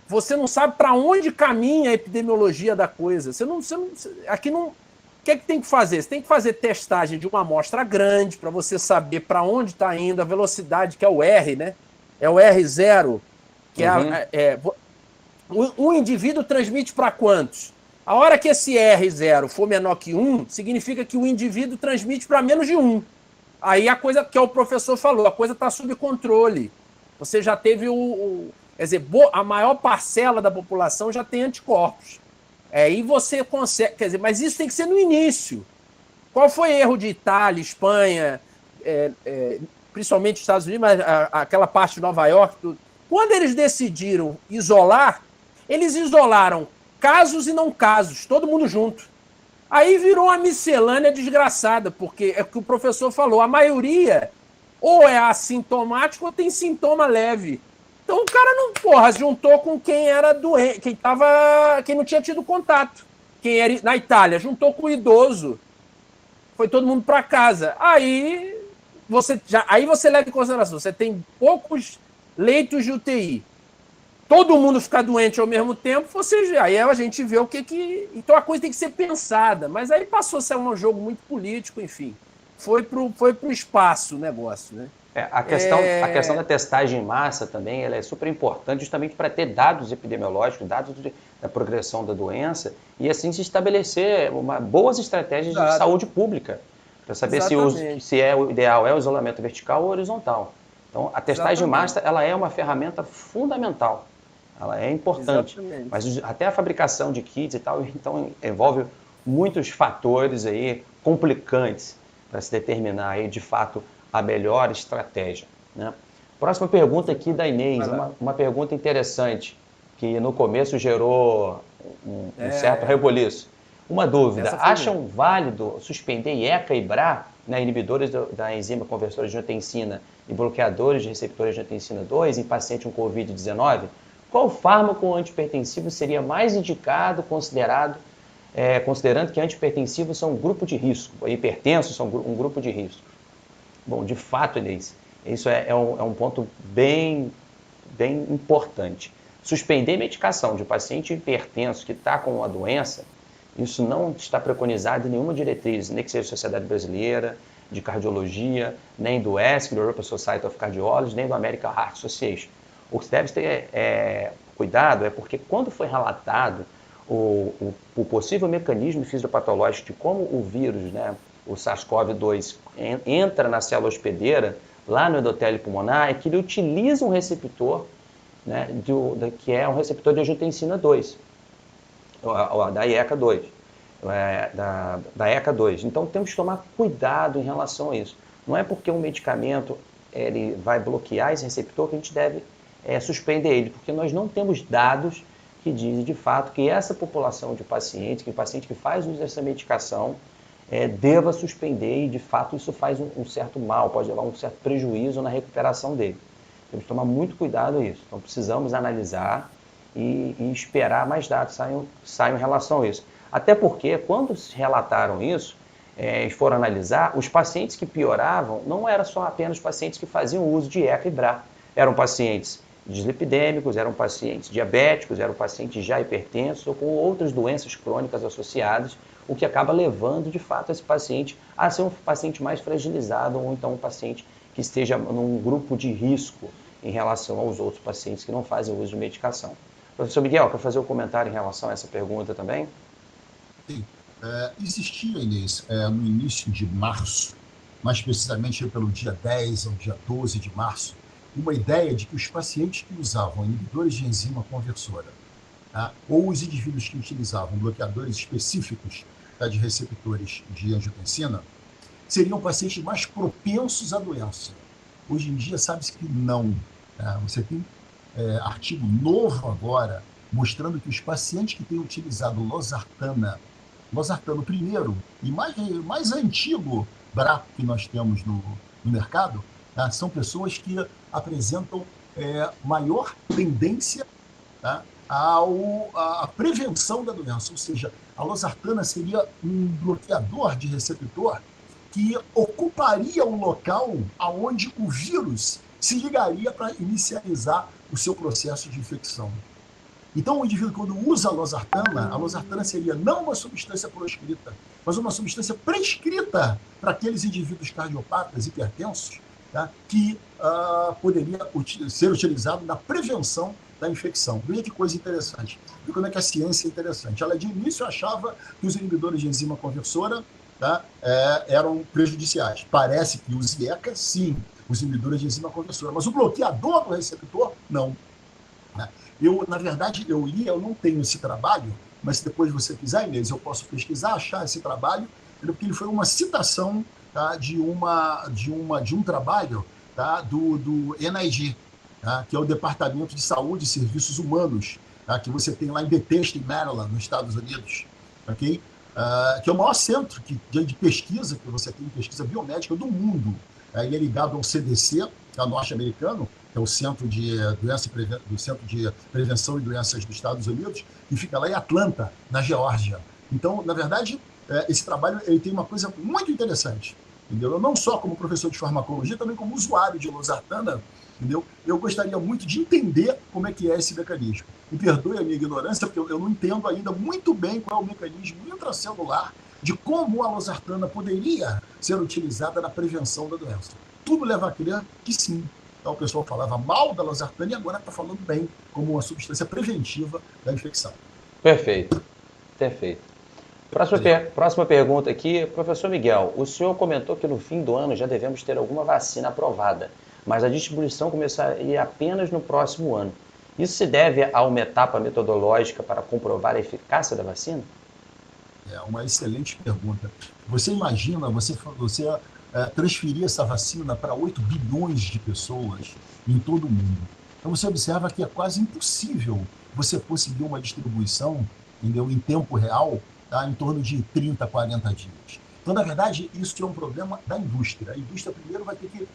você não sabe para onde caminha a epidemiologia da coisa. Aqui não. O que é que tem que fazer? Você tem que fazer testagem de uma amostra grande para você saber para onde está indo, a velocidade, que é o R, né? É o R0, que um indivíduo transmite para quantos? A hora que esse R0 for menor que 1, significa que o indivíduo transmite para menos de 1. Aí a coisa que o professor falou, a coisa está sob controle. Você já teve quer dizer, a maior parcela da população já tem anticorpos. Aí você consegue, quer dizer, mas isso tem que ser no início. Qual foi o erro de Itália, Espanha, principalmente Estados Unidos, mas aquela parte de Nova York, tudo. Quando eles decidiram isolar, eles isolaram casos e não casos, todo mundo junto. Aí virou uma miscelânea desgraçada, porque é o que o professor falou, a maioria ou é assintomático ou tem sintoma leve. Então o cara não, juntou com quem era doente, quem não tinha tido contato. Quem era na Itália, juntou com o idoso. Foi todo mundo para casa. Aí você leva em consideração, você tem poucos leitos de UTI. Todo mundo ficar doente ao mesmo tempo, aí a gente vê o que... Então a coisa tem que ser pensada. Mas aí passou a ser um jogo muito político, enfim. Foi pro espaço o negócio, né? A questão da testagem em massa também ela é super importante justamente para ter dados epidemiológicos, dados da progressão da doença e assim se estabelecer boas estratégias de saúde pública para saber se o ideal é o isolamento vertical ou horizontal. Então, a testagem em massa ela é uma ferramenta fundamental, ela é importante, mas até a fabricação de kits e tal, então envolve muitos fatores aí complicantes para se determinar aí de fato a melhor estratégia, né? Próxima pergunta aqui da Inês, uma pergunta interessante, que no começo gerou um certo reboliço. Uma dúvida, acham válido suspender IECA e BRA, né, inibidores da enzima conversora de angiotensina e bloqueadores de receptores de angiotensina 2 em paciente com Covid-19? Qual fármaco antihipertensivo seria mais indicado, considerando que antihipertensivos são um grupo de risco, hipertensos são um grupo de risco? Bom, de fato, Inês, isso é um ponto bem importante. Suspender medicação de paciente hipertenso que está com a doença, isso não está preconizado em nenhuma diretriz, nem que seja a Sociedade Brasileira de Cardiologia, nem do ESC, do European Society of Cardiology, nem do American Heart Association. O que se deve ter cuidado é porque quando foi relatado o possível mecanismo fisiopatológico de como o vírus, né, o SARS-CoV-2 entra na célula hospedeira, lá no endotélio pulmonar, é que ele utiliza um receptor, né, que é um receptor de angiotensina 2, da IECA2. Da ECA2. Então temos que tomar cuidado em relação a isso. Não é porque um medicamento ele vai bloquear esse receptor que a gente deve suspender ele, porque nós não temos dados que dizem de fato que essa população de pacientes, que o paciente que faz uso dessa medicação, deva suspender e de fato isso faz um certo mal, pode levar um certo prejuízo na recuperação dele. Temos que tomar muito cuidado a isso. Então precisamos analisar e esperar mais dados saiam em relação a isso. Até porque quando se relataram isso, for analisar, os pacientes que pioravam não eram só apenas pacientes que faziam uso de ECA e BRA. Eram pacientes dislipidêmicos, eram pacientes diabéticos, eram pacientes já hipertensos ou com outras doenças crônicas associadas, o que acaba levando, de fato, esse paciente a ser um paciente mais fragilizado ou então um paciente que esteja num grupo de risco em relação aos outros pacientes que não fazem uso de medicação. Professor Miguel, quer fazer um comentário em relação a essa pergunta também? Sim. Existia, Inês, no início de março, mais precisamente pelo dia 10 ao dia 12 de março, uma ideia de que os pacientes que usavam inibidores de enzima conversora, tá, ou os indivíduos que utilizavam bloqueadores específicos, tá, de receptores de angiotensina, seriam pacientes mais propensos à doença. Hoje em dia, sabe-se que não. Tá? Você tem artigo novo agora mostrando que os pacientes que têm utilizado losartano primeiro e mais antigo BRA que nós temos no mercado, tá? São pessoas que apresentam maior tendência, tá, à prevenção da doença, ou seja, a losartana seria um bloqueador de receptor que ocuparia o local aonde o vírus se ligaria para inicializar o seu processo de infecção. Então, o indivíduo, quando usa a losartana seria não uma substância proscrita, mas uma substância prescrita para aqueles indivíduos cardiopatas, hipertensos, tá, que poderia ser utilizado na prevenção da infecção. Veja que coisa interessante. E como é que a ciência é interessante. Ela, de início, achava que os inibidores de enzima conversora, tá, eram prejudiciais. Parece que os IECA, sim, os inibidores de enzima conversora, mas o bloqueador do receptor, não. Na verdade, eu não tenho esse trabalho, mas se depois você quiser, Inês, eu posso pesquisar, achar esse trabalho, porque ele foi uma citação, tá, de um trabalho, tá, do NIH, tá, que é o Departamento de Saúde e Serviços Humanos, tá, que você tem lá em Bethesda, em Maryland, nos Estados Unidos, ok? Que é o maior centro de pesquisa que você tem, pesquisa biomédica do mundo. Ele é ligado ao CDC, que é o norte-americano, que é o Centro de Prevenção e Doenças dos Estados Unidos, e fica lá em Atlanta, na Geórgia. Então, na verdade, esse trabalho ele tem uma coisa muito interessante, entendeu? Eu não só como professor de farmacologia, também como usuário de losartana, entendeu? Eu gostaria muito de entender como é que é esse mecanismo. Me perdoe a minha ignorância, porque eu não entendo ainda muito bem qual é o mecanismo intracelular de como a losartana poderia ser utilizada na prevenção da doença. Tudo leva a crer que sim. Então, o pessoal falava mal da losartana e agora está falando bem como uma substância preventiva da infecção. Perfeito. Perfeito. Próxima pergunta aqui. Professor Miguel, o senhor comentou que no fim do ano já devemos ter alguma vacina aprovada, mas a distribuição começaria apenas no próximo ano. Isso se deve a uma etapa metodológica para comprovar a eficácia da vacina? É uma excelente pergunta. Você imagina, você transferir essa vacina para 8 bilhões de pessoas em todo o mundo. Então, você observa que é quase impossível você conseguir uma distribuição, entendeu, em tempo real, tá, em torno de 30, 40 dias. Então, na verdade, isso é um problema da indústria. A indústria, primeiro, vai ter que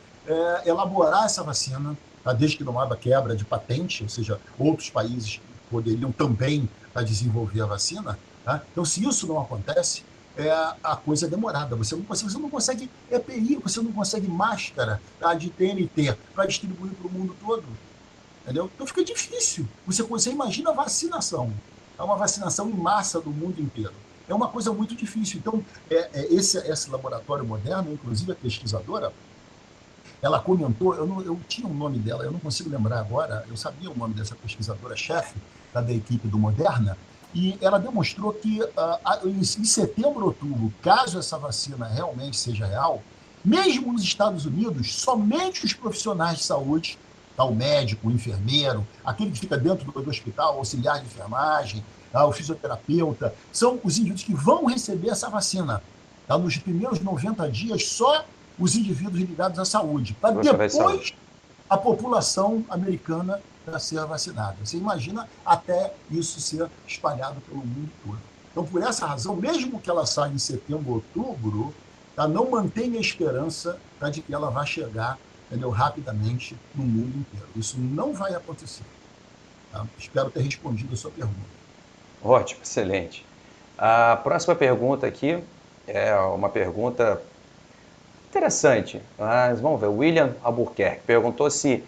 elaborar essa vacina, tá, desde que não haja quebra de patente, ou seja, outros países poderiam também desenvolver a vacina. Tá? Então, se isso não acontece, a coisa é demorada. Você não consegue EPI, você não consegue máscara, tá, de TNT para distribuir para o mundo todo. Entendeu? Então fica difícil. Você imagina a vacinação. É uma vacinação em massa do mundo inteiro. É uma coisa muito difícil. Então, esse laboratório Moderna, inclusive a pesquisadora, ela comentou, eu tinha o nome dela, eu não consigo lembrar agora, eu sabia o nome dessa pesquisadora-chefe da equipe do Moderna, e ela demonstrou que em setembro, outubro, caso essa vacina realmente seja real, mesmo nos Estados Unidos, somente os profissionais de saúde, tá, o médico, o enfermeiro, aquele que fica dentro do hospital, o auxiliar de enfermagem, tá, o fisioterapeuta, são os indivíduos que vão receber essa vacina. Tá, nos primeiros 90 dias, só os indivíduos ligados à saúde, para depois a população americana para ser vacinada. Você imagina até isso ser espalhado pelo mundo todo. Então, por essa razão, mesmo que ela saia em setembro, outubro, tá, não mantenha a esperança, tá, de que ela vá chegar, entendeu, rapidamente no mundo inteiro. Isso não vai acontecer. Tá? Espero ter respondido a sua pergunta. Ótimo, excelente. A próxima pergunta aqui É uma pergunta interessante, mas vamos ver. William Albuquerque perguntou se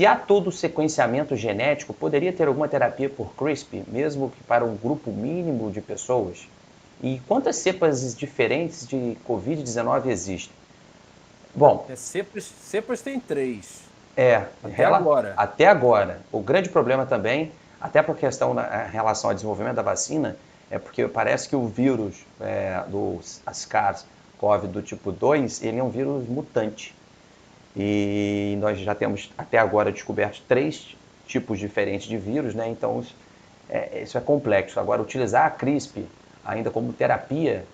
há todo o sequenciamento genético, poderia ter alguma terapia por CRISPR, mesmo que para um grupo mínimo de pessoas? E quantas cepas diferentes de Covid-19 existem? Bom, Cepas tem 3. É, Até agora. Até agora. O grande problema também, até por questão em relação ao desenvolvimento da vacina, é porque parece que o vírus do SARS-CoV do tipo 2, ele é um vírus mutante. E nós já temos até agora descoberto 3 tipos diferentes de vírus, né? Então isso é complexo. Agora, utilizar a CRISPR ainda como terapia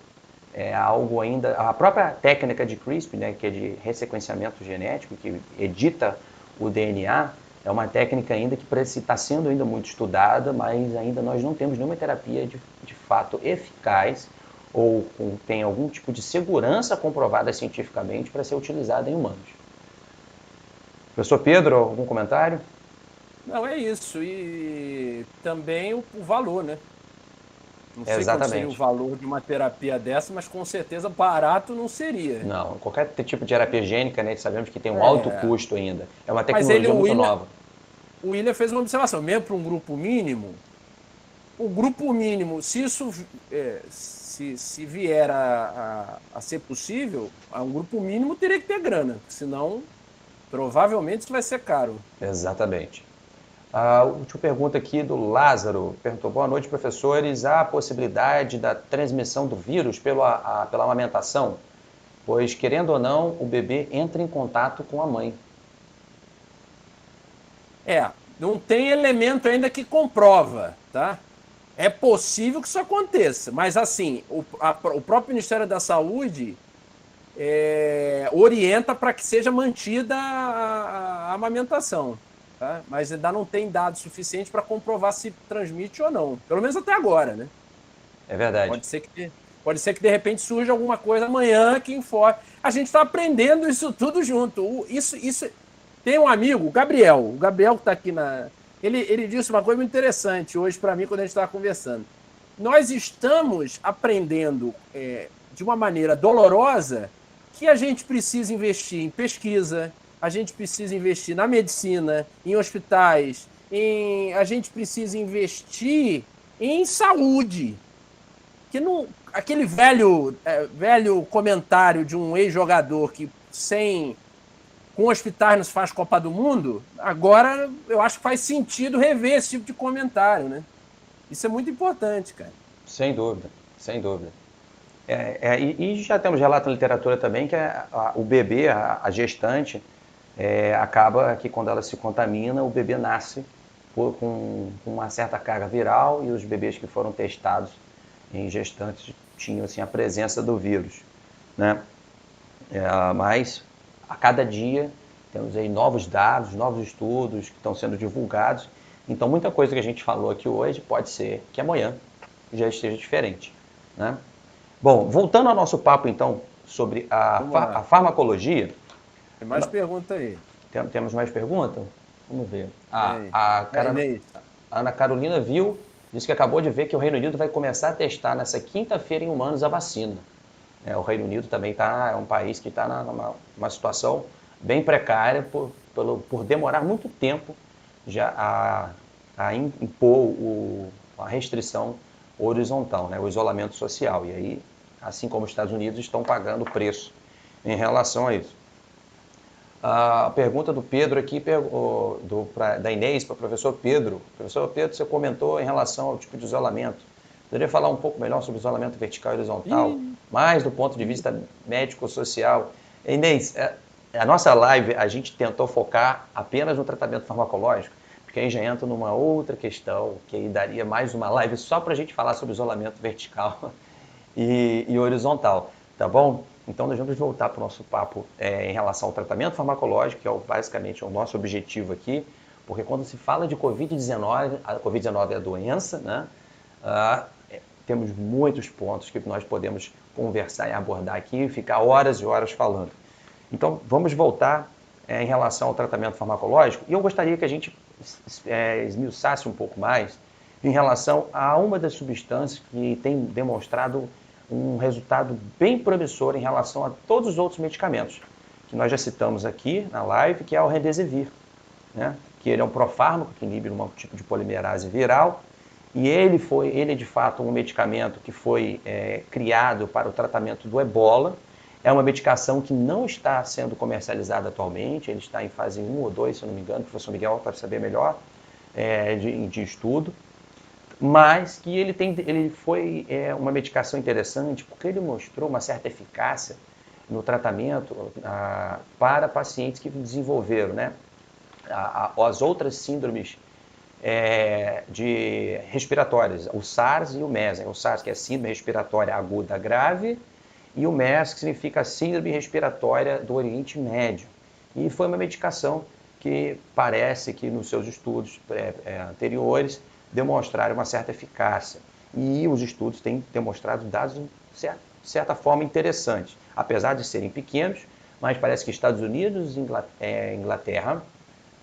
é algo ainda... A própria técnica de CRISPR, né, que é de ressequenciamento genético, que edita o DNA, é uma técnica ainda que está sendo ainda muito estudada, mas ainda nós não temos nenhuma terapia de fato eficaz ou tem algum tipo de segurança comprovada cientificamente para ser utilizada em humanos. Professor Pedro, algum comentário? Não, é isso. E também o valor, né? Não sei qual seria o Exatamente. valor de uma terapia dessa, mas com certeza barato não seria. Não, qualquer tipo de terapia gênica, né, sabemos que tem um alto É. custo ainda. É uma Mas tecnologia muito nova. o William fez uma observação, mesmo para um grupo mínimo, o grupo mínimo, se isso se vier a ser possível, um grupo mínimo teria que ter grana, senão provavelmente isso vai ser caro. Exatamente. A última pergunta aqui do Lázaro. Perguntou, boa noite, professores. Há a possibilidade da transmissão do vírus pela amamentação? Pois, querendo ou não, o bebê entra em contato com a mãe. Não tem elemento ainda que comprova, tá? É possível que isso aconteça, mas assim, o próprio Ministério da Saúde orienta para que seja mantida a amamentação. Tá? Mas ainda não tem dados suficientes para comprovar se transmite ou não. Pelo menos até agora, né? É verdade. Pode ser que de repente surja alguma coisa amanhã que informe. A gente está aprendendo isso tudo junto. Isso tem um amigo, o Gabriel que está aqui Ele disse uma coisa muito interessante hoje para mim quando a gente estava conversando. Nós estamos aprendendo de uma maneira dolorosa que a gente precisa investir em pesquisa, a gente precisa investir na medicina, em hospitais, a gente precisa investir em saúde. Que não, aquele velho comentário de um ex-jogador que com hospitais não se faz Copa do Mundo, agora eu acho que faz sentido rever esse tipo de comentário, né? Isso é muito importante, cara. Sem dúvida, sem dúvida. E já temos relato na literatura também que o bebê, a gestante, acaba que quando ela se contamina, o bebê nasce com uma certa carga viral e os bebês que foram testados em gestantes tinham assim, a presença do vírus, né? Mas a cada dia temos aí novos dados, novos estudos que estão sendo divulgados. Então muita coisa que a gente falou aqui hoje pode ser que amanhã já esteja diferente, né? Bom, voltando ao nosso papo então sobre a farmacologia. Tem mais pergunta aí. Temos mais perguntas? Vamos ver. A Ana Carolina disse que acabou de ver que o Reino Unido vai começar a testar nessa quinta-feira em humanos a vacina. O Reino Unido também é um país que está numa situação bem precária por demorar muito tempo já a impor a restrição horizontal, né, o isolamento social. E aí, assim como os Estados Unidos, estão pagando preço em relação a isso. A pergunta do Pedro aqui, da Inês para o professor Pedro. Professor Pedro, você comentou em relação ao tipo de isolamento. Poderia falar um pouco melhor sobre isolamento vertical e horizontal, mais do ponto de vista médico-social? Inês, a nossa live, a gente tentou focar apenas no tratamento farmacológico, porque aí já entra numa outra questão, que aí daria mais uma live só para a gente falar sobre isolamento vertical e horizontal, tá bom? Então, nós vamos voltar para o nosso papo em relação ao tratamento farmacológico, que é basicamente o nosso objetivo aqui, porque quando se fala de Covid-19, a Covid-19 é a doença, né? Temos muitos pontos que nós podemos conversar e abordar aqui e ficar horas e horas falando. Então, vamos voltar em relação ao tratamento farmacológico, e eu gostaria que a gente esmiuçasse um pouco mais em relação a uma das substâncias que tem demonstrado um resultado bem promissor em relação a todos os outros medicamentos, que nós já citamos aqui na live, que é o Remdesivir, né? Que ele é um profármaco que inibe um tipo de polimerase viral, e ele é de fato um medicamento que foi criado para o tratamento do Ebola. É uma medicação que não está sendo comercializada atualmente, ele está em fase 1 ou 2, se eu não me engano, o professor Miguel pode saber melhor, de estudo, mas que ele foi uma medicação interessante porque ele mostrou uma certa eficácia no tratamento para pacientes que desenvolveram, né, as outras síndromes respiratórias, o SARS e o MERS. O SARS, que é síndrome respiratória aguda grave, e o MERS, que significa síndrome respiratória do Oriente Médio. E foi uma medicação que parece que nos seus estudos anteriores demonstraram uma certa eficácia. E os estudos têm demonstrado dados de certa forma interessantes, apesar de serem pequenos, mas parece que Estados Unidos, Inglaterra,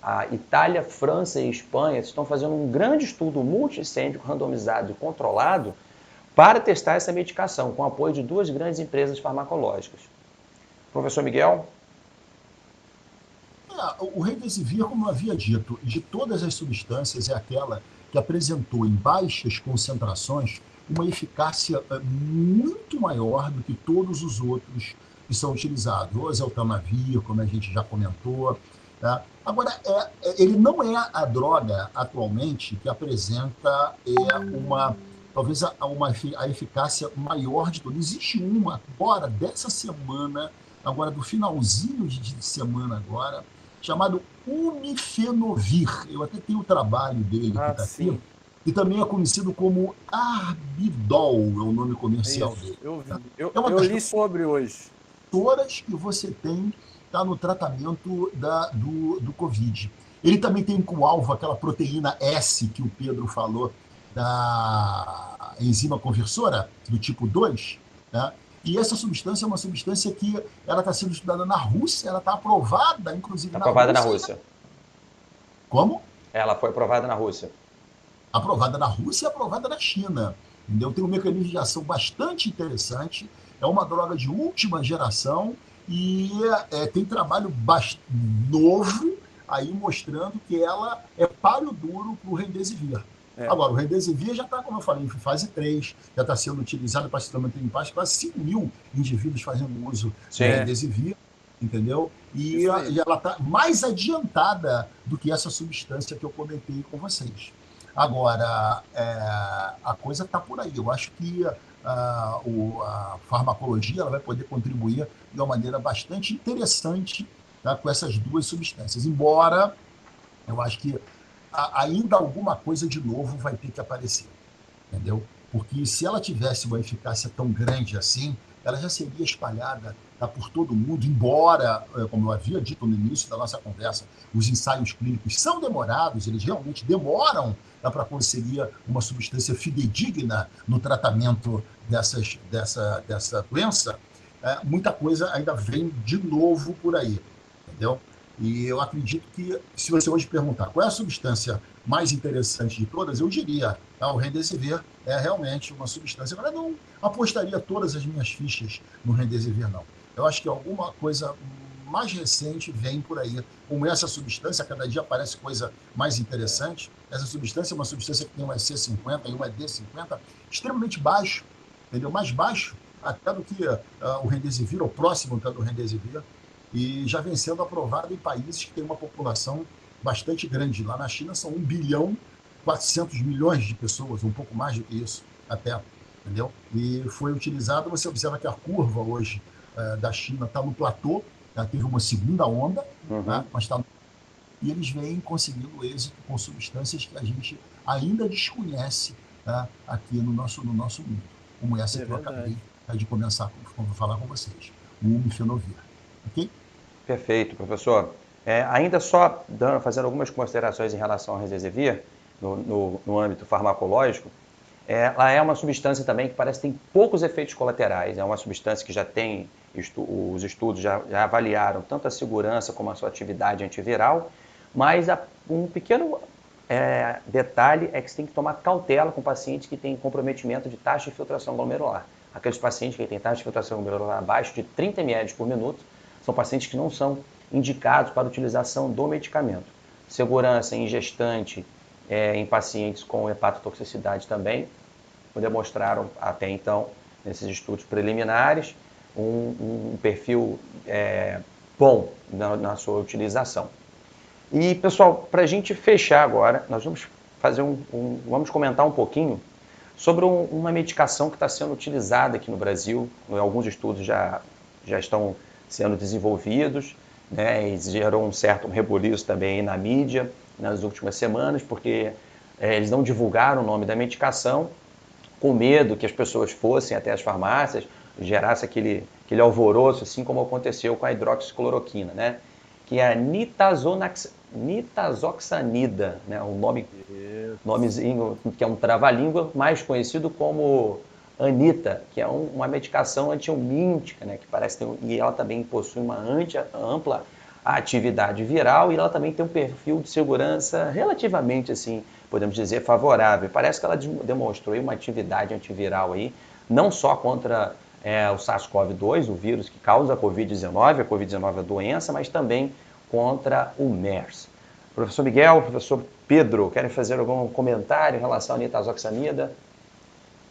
a Itália, França e Espanha estão fazendo um grande estudo multicêntrico, randomizado e controlado para testar essa medicação, com apoio de 2 grandes empresas farmacológicas. Professor Miguel? O Remdesivir, como eu havia dito, de todas as substâncias, é aquela que apresentou em baixas concentrações uma eficácia muito maior do que todos os outros que são utilizados. O oseltamivir, como a gente já comentou. Tá? Agora, ele não é a droga atualmente que apresenta talvez a eficácia maior de todas. Existe uma agora, dessa semana, agora do finalzinho de semana agora, chamado Umifenovir. Eu até tenho o trabalho dele que está aqui. E também é conhecido como Arbidol, é o nome comercial dele. Eu li sobre hoje. Todas que você tem no tratamento do Covid. Ele também tem como alvo aquela proteína S que o Pedro falou, da enzima conversora, do tipo 2, né? E essa substância é uma substância que ela está sendo estudada na Rússia, ela está aprovada, inclusive, na Rússia. Como? Ela foi aprovada na Rússia. Aprovada na Rússia e aprovada na China. Entendeu? Tem um mecanismo de ação bastante interessante, é uma droga de última geração e tem trabalho novo aí mostrando que ela é páreo duro para o Remdesivir. Agora, o Remdesivir já está, como eu falei, em fase 3, já está sendo utilizado para tratamento em paz, quase 5 mil indivíduos fazendo uso do Remdesivir, entendeu? E ela está mais adiantada do que essa substância que eu comentei com vocês. Agora, a coisa está por aí. Eu acho que a farmacologia ela vai poder contribuir de uma maneira bastante interessante, tá, com essas 2 substâncias. Embora eu acho que ainda alguma coisa de novo vai ter que aparecer, entendeu? Porque se ela tivesse uma eficácia tão grande assim, ela já seria espalhada por todo mundo, embora, como eu havia dito no início da nossa conversa, os ensaios clínicos são demorados, eles realmente demoram para conseguir uma substância fidedigna no tratamento dessa doença, muita coisa ainda vem de novo por aí, entendeu? E eu acredito que, se você hoje perguntar qual é a substância mais interessante de todas, eu diria, o Remdesivir é realmente uma substância. Agora, eu não apostaria todas as minhas fichas no Remdesivir, não. Eu acho que alguma coisa mais recente vem por aí. Como essa substância, cada dia aparece coisa mais interessante. Essa substância é uma substância que tem um EC50 e um ED50 extremamente baixo, entendeu? Mais baixo até do que o Remdesivir, ou próximo do Remdesivir, e já vem sendo aprovado em países que têm uma população bastante grande. Lá na China são 1.400.000.000 de pessoas, um pouco mais do que isso até, entendeu? E foi utilizado, você observa que a curva hoje da China está no platô, teve uma segunda onda, né, mas e eles vêm conseguindo êxito com substâncias que a gente ainda desconhece, tá, aqui no nosso mundo, como essa que eu acabei de começar a falar com vocês, o Umifenovir. Ok? Perfeito, professor. Ainda só fazendo algumas considerações em relação ao Remdesivir, no âmbito farmacológico, ela é uma substância também que parece que tem poucos efeitos colaterais, é uma substância que já tem, os estudos já avaliaram tanto a segurança como a sua atividade antiviral, mas um pequeno detalhe é que você tem que tomar cautela com pacientes que têm comprometimento de taxa de filtração glomerular. aqueles pacientes que têm taxa de filtração glomerular abaixo de 30 ml por minuto, são pacientes que não são indicados para utilização do medicamento. Segurança em gestante, em pacientes com hepatotoxicidade também, demonstraram até então, nesses estudos preliminares, um perfil bom na sua utilização. E, pessoal, para a gente fechar agora, nós vamos fazer vamos comentar um pouquinho sobre uma medicação que está sendo utilizada aqui no Brasil. Alguns estudos já estão sendo desenvolvidos, né, e gerou um certo rebuliço também na mídia nas últimas semanas, porque eles não divulgaram o nome da medicação, com medo que as pessoas fossem até as farmácias, gerasse aquele alvoroço, assim como aconteceu com a hidroxicloroquina, né? Que é a nitazoxanida, né? Um nomezinho que é um trava-língua, mais conhecido como Anita, que é uma medicação antihelmíntica, né? Que parece e ela também possui uma ampla atividade viral e ela também tem um perfil de segurança relativamente, assim, podemos dizer, favorável. Parece que ela demonstrou uma atividade antiviral aí, não só contra o SARS-CoV-2, o vírus que causa a Covid-19 é a doença, mas também contra o MERS. Professor Miguel, professor Pedro, querem fazer algum comentário em relação à nitazoxanida?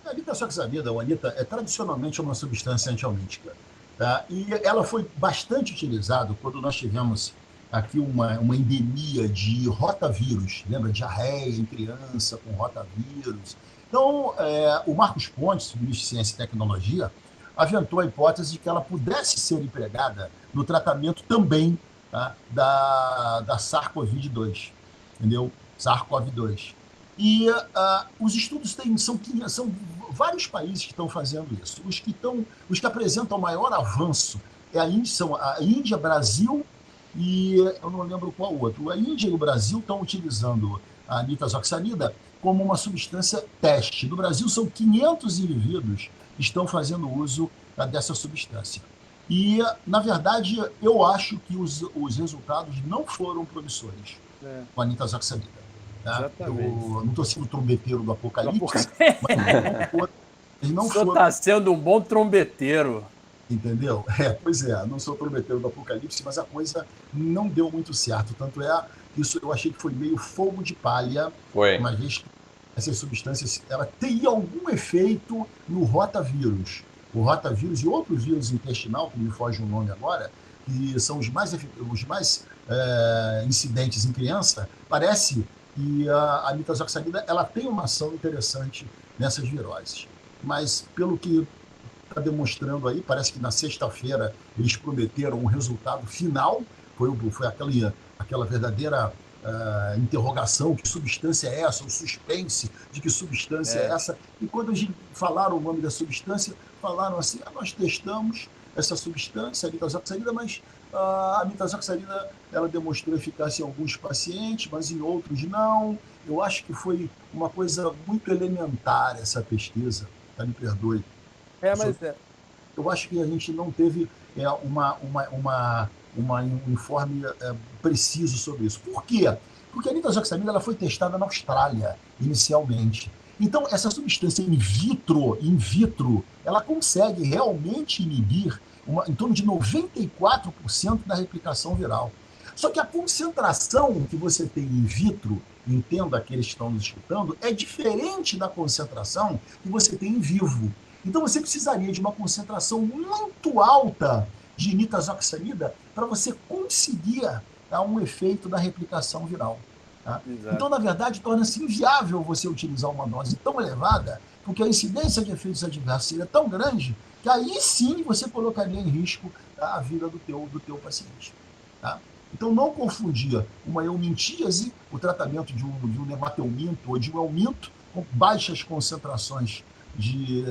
A nitazoxanida, ou Anita, é tradicionalmente uma substância antihelmíntica. Tá? E ela foi bastante utilizada quando nós tivemos aqui uma endemia de rotavírus, lembra? Diarreia em criança com rotavírus. Então, o Marcos Pontes, ministro de Ciência e Tecnologia, aventou a hipótese de que ela pudesse ser empregada no tratamento também, tá, da SARS-CoV-2, entendeu? SARS-CoV-2. E os estudos são vários países que estão fazendo isso. Os que apresentam maior avanço são a Índia, Brasil e eu não lembro qual outro. A Índia e o Brasil estão utilizando a nitazoxanida como uma substância teste. No Brasil, são 500 indivíduos que estão fazendo uso dessa substância. E, na verdade, eu acho que os resultados não foram promissores com a nitazoxanida. Tá? Eu não estou sendo trombeteiro do apocalipse, mas não foram. Está sendo um bom trombeteiro. Entendeu? Pois é, não sou trombeteiro do apocalipse, mas a coisa não deu muito certo. Tanto isso eu achei que foi meio fogo de palha, uma vez que essas substâncias ela teria algum efeito no rotavírus. O rotavírus e outro vírus intestinal, que me foge o nome agora, que são os mais incidentes em criança, parece que a nitazoxanida ela tem uma ação interessante nessas viroses. Mas, pelo que está demonstrando aí, parece que na sexta-feira eles prometeram um resultado final, foi aquela verdadeira interrogação, que substância é essa, o suspense de que substância é essa, e quando eles falaram o nome da substância, falaram assim, nós testamos essa substância, a nitazoxanida, mas a nitazoxanida ela demonstrou eficácia em alguns pacientes, mas em outros não. Eu acho que foi uma coisa muito elementar essa pesquisa, me perdoe. Eu acho que a gente não teve um informe preciso sobre isso. Por quê? Porque a nitazoxanida ela foi testada na Austrália, inicialmente. Então, essa substância in vitro, ela consegue realmente inibir em torno de 94% da replicação viral. Só que a concentração que você tem in vitro, entenda aqueles que estão nos escutando, é diferente da concentração que você tem em vivo. Então, você precisaria de uma concentração muito alta de nitazoxanida para você conseguir dar um efeito da replicação viral. Tá? Então, na verdade, torna-se inviável você utilizar uma dose tão elevada, porque a incidência de efeitos adversos seria tão grande que aí sim você colocaria em risco a vida do teu paciente. Tá? Então, não confundir uma eumintíase, o tratamento de um hematelminto ou de um helminto, com baixas concentrações de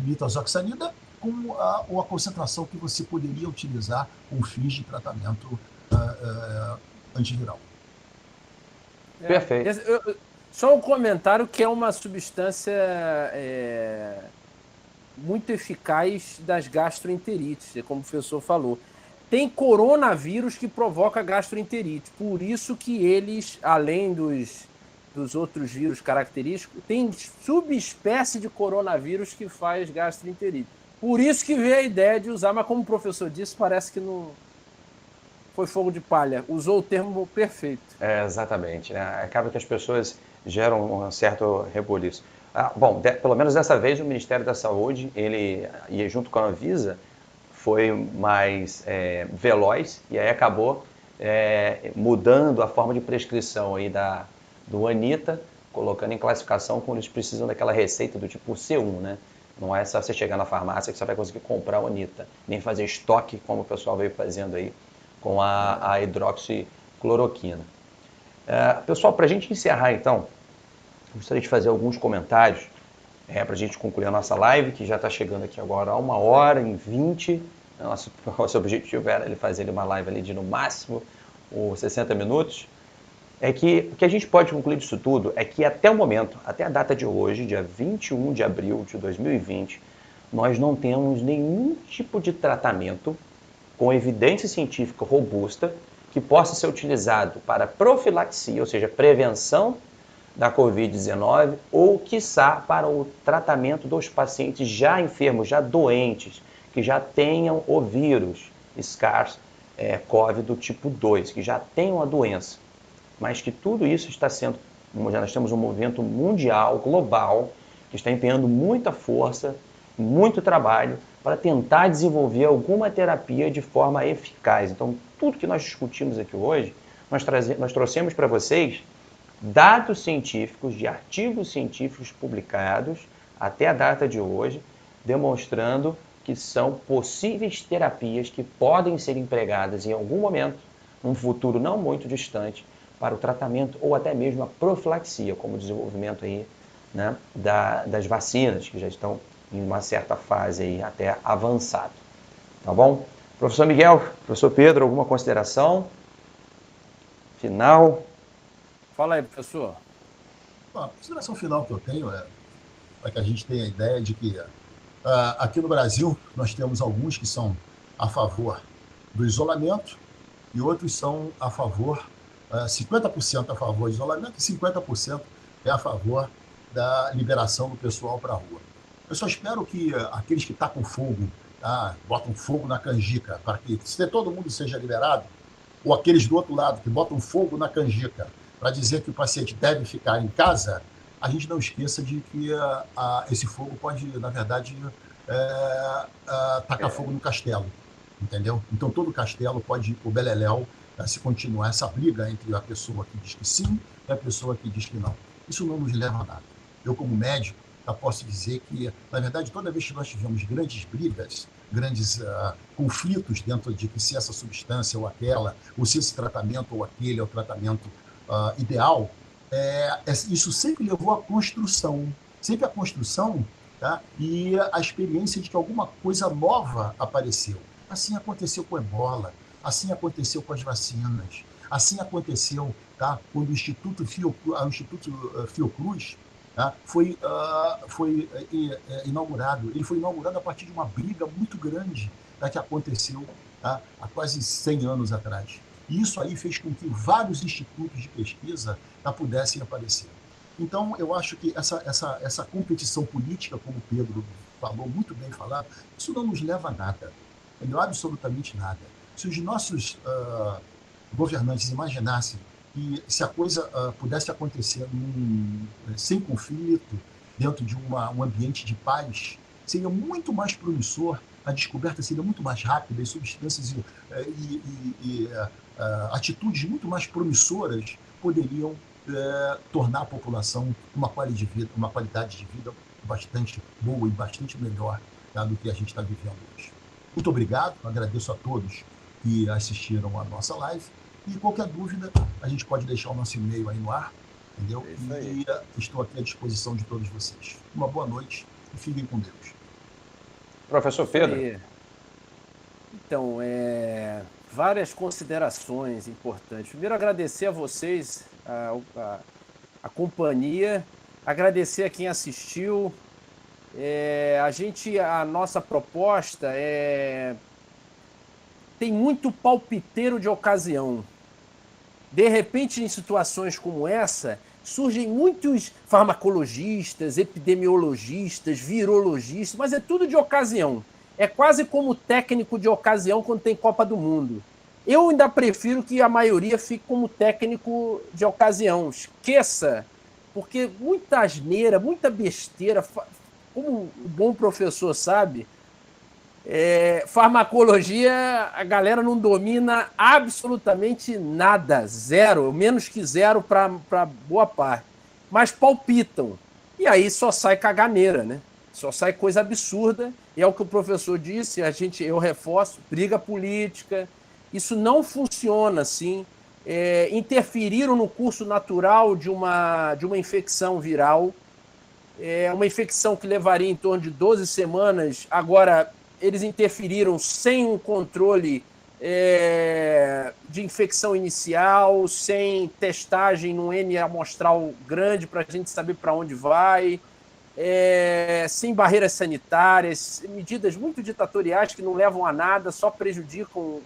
nitazoxanida, com a concentração que você poderia utilizar com fins de tratamento antiviral. Perfeito. Só um comentário que é uma substância muito eficaz das gastroenterites, como o professor falou. Tem coronavírus que provoca gastroenterite, por isso que eles, além dos dos outros vírus característicos, tem subespécie de coronavírus que faz gastroenterite. Por isso que veio a ideia de usar, mas como o professor disse, parece que não foi fogo de palha. Usou o termo perfeito. Exatamente. Né? Acaba que as pessoas geram um certo reboliço. Bom, pelo menos dessa vez o Ministério da Saúde, ele, e junto com a Anvisa, foi mais veloz e aí acabou mudando a forma de prescrição aí do Anita, colocando em classificação quando eles precisam daquela receita do tipo C1, né? Não é só você chegar na farmácia que você vai conseguir comprar o Anita, nem fazer estoque como o pessoal veio fazendo aí com a hidroxicloroquina. Pessoal, para a gente encerrar então, gostaria de fazer alguns comentários para a gente concluir a nossa live, que já está chegando aqui agora a 1h20. Nosso objetivo era fazer uma live ali de no máximo 60 minutos. É que o que a gente pode concluir disso tudo é que até o momento, até a data de hoje, dia 21 de abril de 2020, nós não temos nenhum tipo de tratamento com evidência científica robusta que possa ser utilizado para profilaxia, ou seja, prevenção da Covid-19 ou, quiçá, para o tratamento dos pacientes já enfermos, já doentes, que já tenham o vírus SARS-CoV do tipo 2, que já tenham a doença. Mas que tudo isso está sendo, nós temos um movimento mundial, global, que está empenhando muita força, muito trabalho para tentar desenvolver alguma terapia de forma eficaz. Então, tudo que nós discutimos aqui hoje, nós trouxemos para vocês dados científicos, de artigos científicos publicados até a data de hoje, demonstrando que são possíveis terapias que podem ser empregadas em algum momento, num futuro não muito distante, para o tratamento ou até mesmo a profilaxia, como o desenvolvimento aí, né, das vacinas, que já estão em uma certa fase aí até avançada. Tá bom? Professor Miguel, professor Pedro, alguma consideração final? Fala aí, professor. A consideração final que eu tenho é para que a gente tenha a ideia de que aqui no Brasil nós temos alguns que são a favor do isolamento e outros são a favor, 50% a favor do isolamento e 50% é a favor da liberação do pessoal para a rua. Eu só espero que aqueles que tacam fogo, botam fogo na canjica, para que todo mundo seja liberado, ou aqueles do outro lado que botam fogo na canjica para dizer que o paciente deve ficar em casa, a gente não esqueça de que esse fogo pode, na verdade, tacar fogo no castelo, entendeu? Então todo castelo pode ir para o beleléu se continuar essa briga entre a pessoa que diz que sim e a pessoa que diz que não. Isso não nos leva a nada. Eu, como médico, posso dizer que, na verdade, toda vez que nós tivemos grandes brigas, grandes conflitos dentro de que se essa substância ou aquela, ou se esse tratamento ou aquele é o tratamento ideal, isso sempre levou à construção, tá? E a experiência de que alguma coisa nova apareceu. Assim aconteceu com a Ebola, assim aconteceu com as vacinas, assim aconteceu, tá? Quando o Instituto Fiocruz foi inaugurado. Ele foi inaugurado a partir de uma briga muito grande que aconteceu há quase 100 anos atrás. E isso aí fez com que vários institutos de pesquisa pudessem aparecer. Então, eu acho que essa competição política, como o Pedro falou, muito bem falado, isso não nos leva a nada. Não absolutamente nada. Se os nossos governantes imaginassem que se a coisa pudesse acontecer sem conflito, dentro de um ambiente de paz, seria muito mais promissor, a descoberta seria muito mais rápida, e substâncias e atitudes muito mais promissoras poderiam tornar a população uma qualidade de vida bastante boa e bastante melhor do que a gente está vivendo hoje. Muito obrigado, agradeço a todos que assistiram a nossa live. E qualquer dúvida, a gente pode deixar o nosso e-mail aí no ar, entendeu? E estou aqui à disposição de todos vocês. Uma boa noite e fiquem com Deus. Professor Pedro. Então, várias considerações importantes. Primeiro, agradecer a vocês a companhia, agradecer a quem assistiu. A nossa proposta tem muito palpiteiro de ocasião. De repente, em situações como essa, surgem muitos farmacologistas, epidemiologistas, virologistas, mas é tudo de ocasião. É quase como técnico de ocasião quando tem Copa do Mundo. Eu ainda prefiro que a maioria fique como técnico de ocasião. Esqueça, porque muita asneira, muita besteira, como o bom professor sabe, farmacologia, a galera não domina absolutamente nada, zero, menos que zero para boa parte, mas palpitam. E aí só sai caganeira, né? Só sai coisa absurda, e é o que o professor disse, eu reforço, briga política, isso não funciona assim. Interferiram no curso natural de uma infecção viral, uma infecção que levaria em torno de 12 semanas, agora eles interferiram sem um controle de infecção inicial, sem testagem no N amostral grande para a gente saber para onde vai, sem barreiras sanitárias, medidas muito ditatoriais que não levam a nada, só prejudicam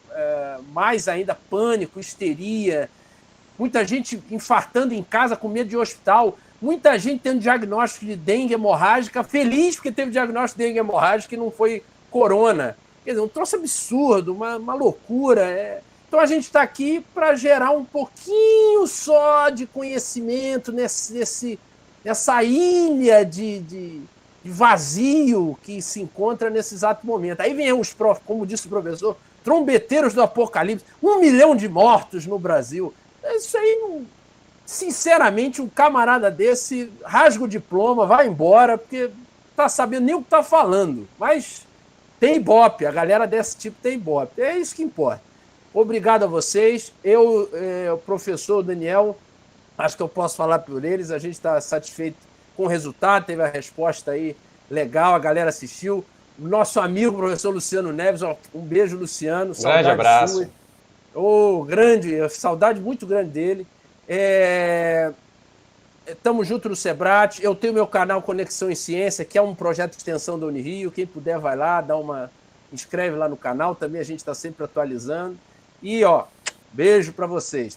mais ainda, pânico, histeria, muita gente infartando em casa com medo de hospital, muita gente tendo diagnóstico de dengue hemorrágica, feliz porque teve diagnóstico de dengue hemorrágica e não foi corona. Quer dizer, um troço absurdo, uma loucura. Então a gente está aqui para gerar um pouquinho só de conhecimento nessa ilha de vazio que se encontra nesse exato momento. Aí vem os como disse o professor, trombeteiros do apocalipse, 1 milhão de mortos no Brasil. Isso aí, sinceramente, um camarada desse rasga o diploma, vai embora, porque não está sabendo nem o que está falando. Mas tem ibope, a galera desse tipo tem ibope. É isso que importa. Obrigado a vocês. O professor Daniel, acho que eu posso falar por eles, a gente está satisfeito com o resultado, teve a resposta aí legal, a galera assistiu. Nosso amigo, professor Luciano Neves, um beijo, Luciano. Grande abraço. Grande, saudade muito grande dele. Estamos juntos no Sebrat. Eu tenho meu canal Conexão em Ciência, que é um projeto de extensão da Unirio. Quem puder vai lá, inscreve lá no canal. Também a gente está sempre atualizando. E, beijo para vocês.